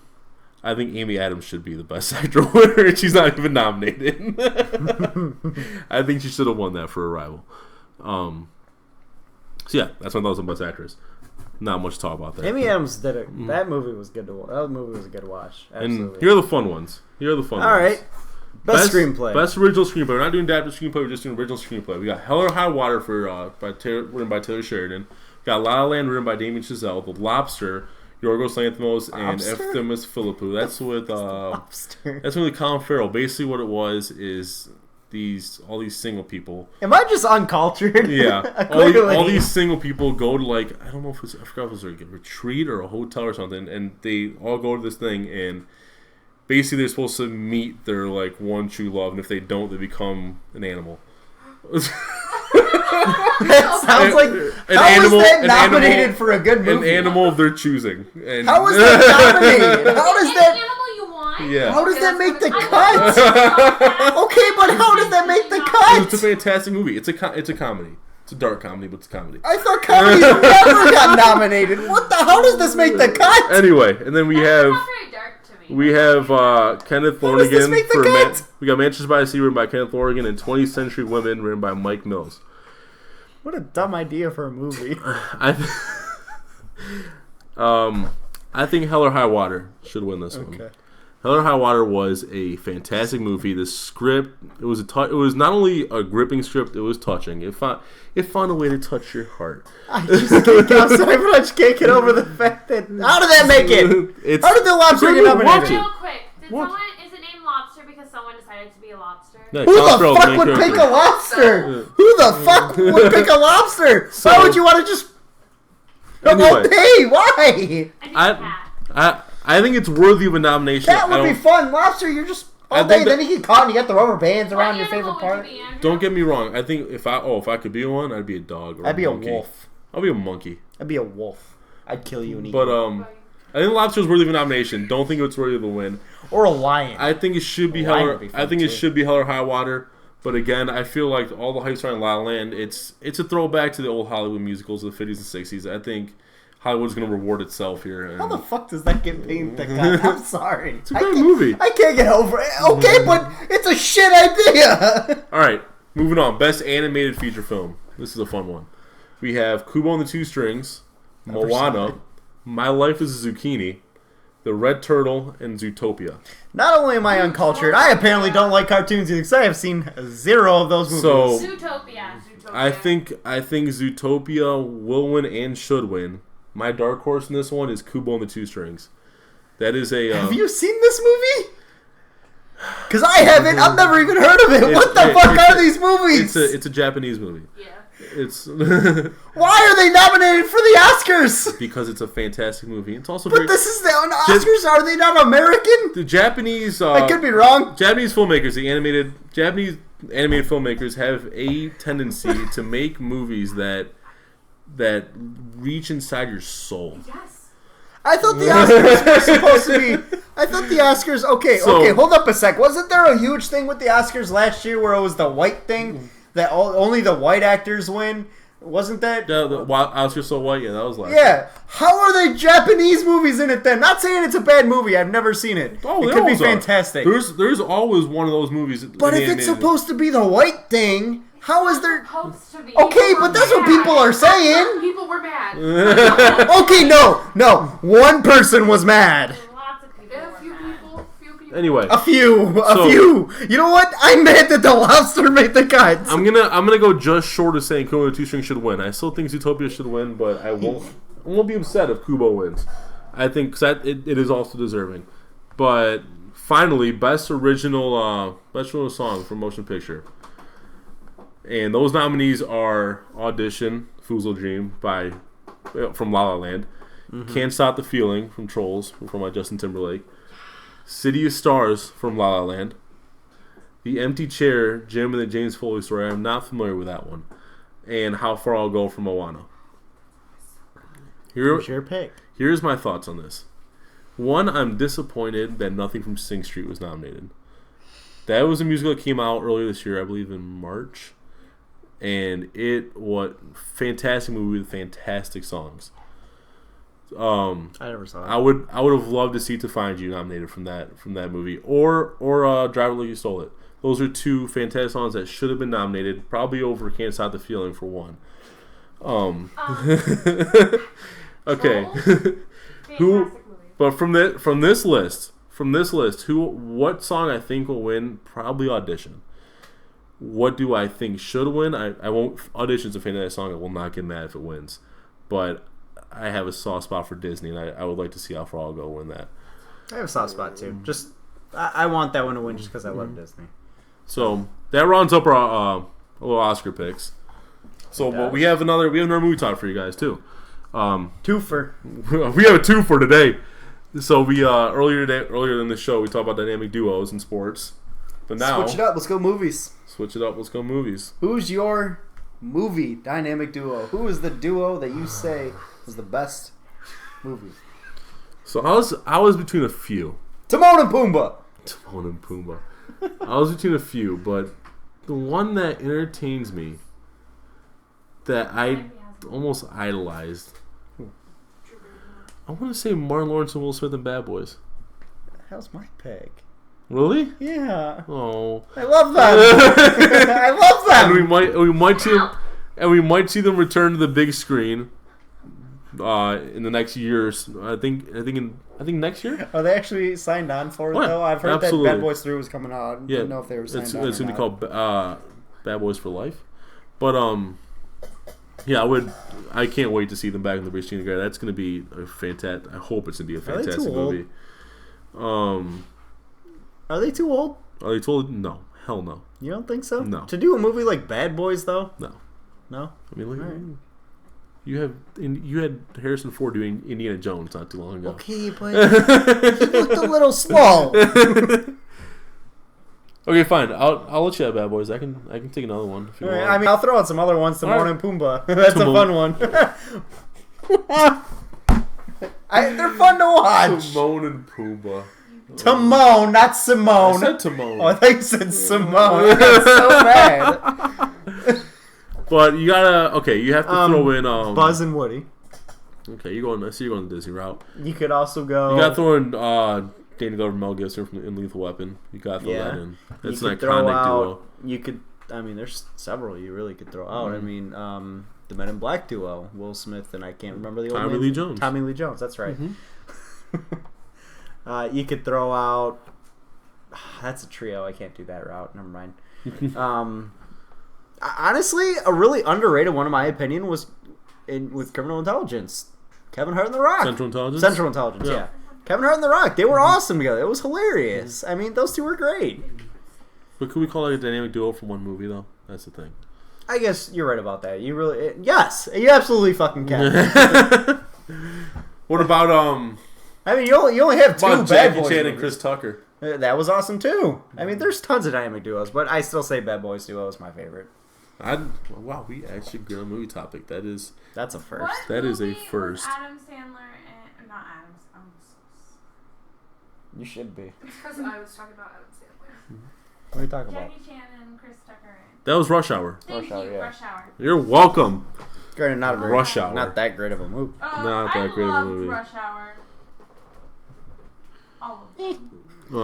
I think Amy Adams should be the best actor winner, and she's not even nominated. I think she should have won that for Arrival. So yeah, that's my thoughts on best actress. Not much to talk about that. Amy Adams did it. That movie was good to watch. That movie was a good watch. Absolutely. And here are the fun ones. All right. Best screenplay. Best original screenplay. We're not doing adapted screenplay. We're just doing original screenplay. We got Hell or High Water written by Taylor Sheridan. We got La La Land written by Damien Chazelle. The Lobster, Yorgos Lanthimos and Efthimis Philippou. That's with Colin Farrell. Basically, what it was is all these single people. Am I just uncultured? Yeah, all these single people go to I don't know if I forgot if it was like a retreat or a hotel or something, and they all go to this thing, and basically they're supposed to meet their one true love, and if they don't, they become an animal. That sounds like how is that nominated for a good movie? An animal of their choosing. And how is that nominated? How does that? Animal you want? Yeah. How does that make the cut? Okay, but how does that make the cut? It's a fantastic movie. It's a comedy. It's a dark comedy, but it's a comedy. I thought comedies never got nominated. What the? How does this make the cut? Anyway, and then we have Kenneth Lonergan for we got Manchester by the Sea written by Kenneth Lonergan and 20th Century Women written by Mike Mills. What a dumb idea for a movie. I think Hell or High Water should win this one. Hell or High Water was a fantastic movie. The script, it was not only a gripping script, it was touching. It found a way to touch your heart. I just can't so much get over the fact that how did that make it? How did the lobster get nominated? Real quick, is it named Lobster because someone decided to be a lobster? Yeah, who the fuck would pick a lobster? Who the fuck would pick a lobster? Why would you want to just? Anyway, hey, why? I think it's worthy of a nomination. That would be fun. Lobster, you're just all day. Then you get caught and you got the rubber bands around your favorite part. Don't get me wrong. I think if I could be one, I'd be a dog. Or I'd be monkey. a wolf. I'll be a monkey. I'd be a wolf. I'd kill you and eat. But I think Lobster is worthy of a nomination. Don't think it's worthy of a win. Or a lion. I think it should be Hell or High Water. But again, I feel like all the hype surrounding La La Land, it's a throwback to the old Hollywood musicals of the 50s and 60s. I think Hollywood's going to reward itself here. And how the fuck does that get paid? I'm sorry. It's a great movie. I can't get over it. Okay, but it's a shit idea. All right, moving on. Best animated feature film. This is a fun one. We have Kubo and the Two Strings, Moana, My Life as a Zucchini, The Red Turtle, and Zootopia. Not only am I uncultured, I apparently don't like cartoons either because I have seen zero of those movies. So, Zootopia. I think Zootopia will win and should win. My dark horse in this one is Kubo and the Two Strings. That is a. Have you seen this movie? Because I haven't. I've never even heard of it. What the fuck are these movies? It's a Japanese movie. Yeah. It's. Why are they nominated for the Oscars? Because it's a fantastic movie. It's also. But this is the Oscars. Are they not American? The Japanese. I could be wrong. Japanese filmmakers, Japanese animated filmmakers, have a tendency to make movies that reach inside your soul. Yes. I thought the Oscars were supposed to be. I thought the Oscars. Okay, hold up a sec. Wasn't there a huge thing with the Oscars last year where it was the white thing that only the white actors win? Wasn't that? The Oscars So White. Yeah, that was last. Yeah. How are there Japanese movies in it then? Not saying it's a bad movie. I've never seen it. Oh, it could be fantastic. There's always one of those movies. But if it's supposed to be the white thing. How is there? Supposed to be. Okay, but that's what people are saying. People were mad. Okay, no. One person was mad. Lots of people. A few people. Anyway, a few. You know what? I'm mad that the lobster made the cut. I'm gonna go just short of saying Kubo and the Two Strings should win. I still think Zootopia should win, but I won't be upset if Kubo wins. I think it is also deserving. But finally, best original song for motion picture. And those nominees are Audition, Fool's Dream from La La Land, Can't Stop the Feeling from Trolls from Justin Timberlake, City of Stars from La La Land, The Empty Chair, Jim and the James Foley Story. I'm not familiar with that one, and How Far I'll Go from Moana. Who's your pick? Here's my thoughts on this. One, I'm disappointed that Nothing from Sing Street was nominated. That was a musical that came out earlier this year, I believe in March. And fantastic movie with fantastic songs. I never saw it. I would have loved to see To Find You nominated from that movie, or Drive Like You Stole It. Those are two fantastic songs that should have been nominated, probably over Can't Stop the Feeling for one. Okay. Who? But from this list, what song I think will win? Probably Audition. What do I think should win? I won't. Audition's a fantastic song. I will not get mad if it wins, but I have a soft spot for Disney, and I would like to see how far I'll go win that. I have a soft spot too. Just I want that one to win just because I love Disney. So that rounds up our little Oscar picks. So but we have another movie talk for you guys too. Twofer. We have a two for today. So we earlier in the show we talked about dynamic duos in sports, but now switch it up. Let's go movies. Switch it up. Let's go movies. Who's your movie dynamic duo? Who is the duo that you say was the best movie? So I was between a few. Timon and Pumbaa. I was between a few, but the one that entertains me, that I almost idolized, I want to say Martin Lawrence and Will Smith in Bad Boys. How's my pick? Really? Yeah. Oh. I love them. I love them. And we might see them return to the big screen in the next years. I think next year. Are they actually signed on for it though? I've heard that Bad Boys 3 was coming out. I didn't know if they were signed on. It's gonna be called Bad Boys for Life. But yeah, I can't wait to see them back in the big screen together. That's gonna be a fantastic. I hope it's gonna be a fantastic movie. Are they too old? Are they too old? No, hell no. You don't think so? No. To do a movie like Bad Boys though? No. No. I mean, look, you had Harrison Ford doing Indiana Jones not too long ago. Okay, but he looked a little small. Okay, fine. I'll let you have Bad Boys. I can take another one if you want. I mean, I'll throw out some other ones. Timon and Pumbaa. That's a fun one. They're fun to watch. Timon and Pumbaa. Timon, not Simone. I said Timon. Oh, I thought you said Simone. I got so mad. But you have to throw in Buzz and Woody. Okay, I see you're going the Disney route. You could also go. You got to throw in Danny Glover, Mel Gibson in Lethal Weapon. You got to throw that in. That's an iconic duo. You could. I mean, there's several you really could throw out. I mean, the Men in Black duo, Will Smith and I can't remember the old Tommy name. Lee Jones. Tommy Lee Jones. That's right. You could throw out. That's a trio. I can't do that route. Never mind. Honestly, a really underrated one, in my opinion, was with Criminal Intelligence. Kevin Hart and The Rock. Central Intelligence? Yeah. Kevin Hart and The Rock. They were awesome together. It was hilarious. I mean, those two were great. But could we call it a dynamic duo from one movie, though? That's the thing. I guess you're right about that. Yes, you absolutely fucking can. What about I mean, you only have two Bad Jackie Boys Chan movies. and Chris Tucker? That was awesome too. I mean, there's tons of dynamic duos, but I still say Bad Boys duo is my favorite. Wow, we actually agreed on a movie topic. That's a first. What that is a movie first. was Adam Sandler and not Adam. You should be. Because I was talking about Adam Sandler. What are you talking about? Jackie Chan and Chris Tucker. That was Rush Hour. Thank you, Hour, yeah. Rush Hour. You're welcome. Granted, not very, Rush Hour. Not that great of a movie. Not that great of a I movie. loved Rush Hour. All of them. You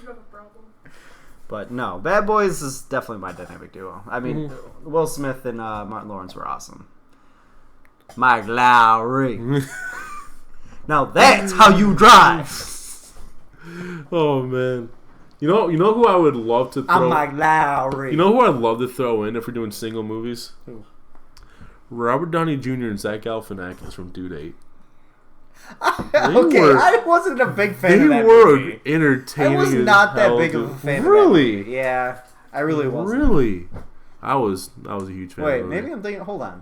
have a problem. But no, Bad Boys is definitely my dynamic duo. I mean, Will Smith and Martin Lawrence were awesome. Mike Lowry. Now that's how you drive. Oh man, you know who I would love to throw. I'm Mike Lowry. You know who I'd love to throw in if we're doing single movies? Who? Robert Downey Jr. and Zach Galifianakis from Due Date. I wasn't a big fan of that They were movie. entertaining. I was not that big of a fan. Really? Of that movie. Yeah, I really wasn't. Really? I was a huge fan. Wait, of maybe I'm thinking. Hold on.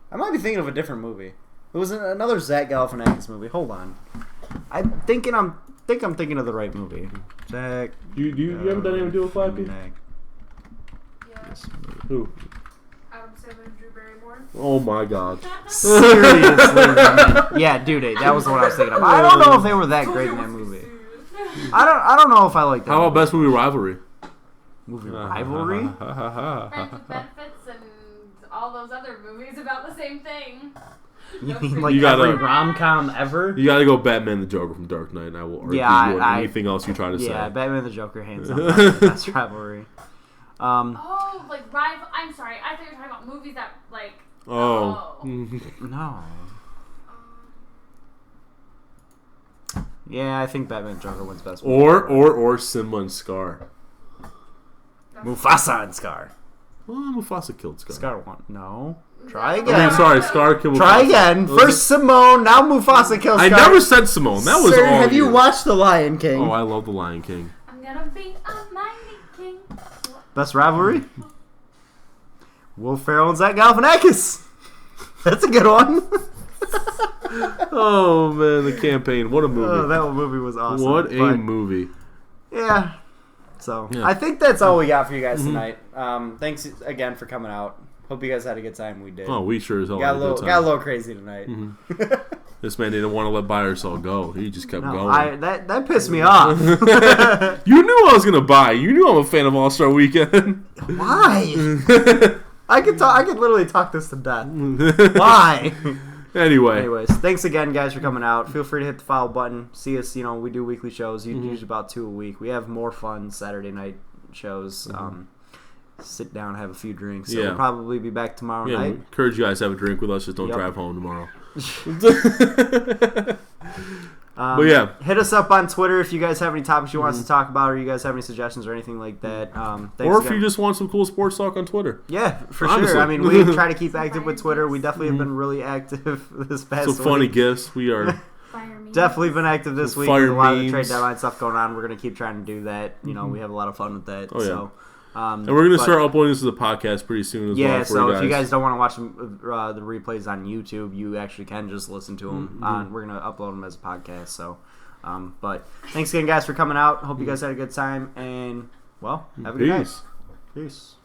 I might be thinking of a different movie. It was another Zach Galifianakis movie. Hold on. I'm thinking of the right movie. Zach. You haven't done anything to do with Flappy? Yeah. Who? Adam 7 Drew Barrymore. Oh my god. Seriously, man. Yeah, Due Date. That was the one I was thinking of. I don't know if they were that great in that movie. I don't know if I like that. How about best movie Rivalry? Movie Rivalry? Friends with Benefits and all those other movies about the same thing. You mean like You every gotta- rom-com ever? You gotta go Batman the Joker from Dark Knight, and I will argue you on anything else you try to say. Yeah, Batman the Joker, hands down, the best rivalry. Oh, like rival. I'm sorry. I thought you were talking about movies that like. Oh. No. Yeah, I think Batman Joker wins best movie. Or Simba and Scar. Mufasa and Scar. Well, Mufasa killed Scar. Scar won. No. Try I again. mean, sorry, Scar killed Mufasa. Try again. First Simone, now Mufasa kills Scar. I never said Simone. That was Sir, all have you watched The Lion King? Oh, I love The Lion King. I'm gonna be a mighty king. Best rivalry? Will Ferrell and Zach Galifianakis. That's a good one. Oh man, the campaign. What a movie. Oh, that movie was awesome. What a movie. Yeah. So, Yeah. I think that's all we got for you guys tonight. Thanks again for coming out. Hope you guys had a good time. We did. Oh, we sure as hell got had a good time. a little crazy tonight. This man didn't want to let buy or sell go. He just kept No, going. that pissed me off. You knew I was gonna buy. You knew I'm a fan of All Star Weekend. Why? I could literally talk this to death. Why? Anyway. Thanks again, guys, for coming out. Feel free to hit the follow button. See us. We do weekly shows. Usually about 2 a week. We have more fun Saturday night shows. Sit down, have a few drinks. So we'll probably be back tomorrow Yeah, night. encourage you guys to have a drink with us. Just don't drive home tomorrow. But yeah, hit us up on Twitter if you guys have any topics you want us to talk about, or you guys have any suggestions or anything like that. Thanks or if again. you just want some cool sports talk on Twitter. Yeah, for Honestly. sure. I mean, we try to keep active with Twitter. We definitely have been really active this past Some funny week. gifts. We are Definitely been active this week. Fire With a lot of the memes. trade deadline stuff going on. We're going to keep trying to do that. We have a lot of fun with that. Oh, yeah. So, and we're going to start uploading this as a podcast pretty soon as well. yeah, for so you if you guys don't want to watch the replays on YouTube, you actually can just listen to them. We're going to upload them as a podcast. So, but thanks again, guys, for coming out. Hope you guys had a good time. And, well, have a good night. Peace. Peace.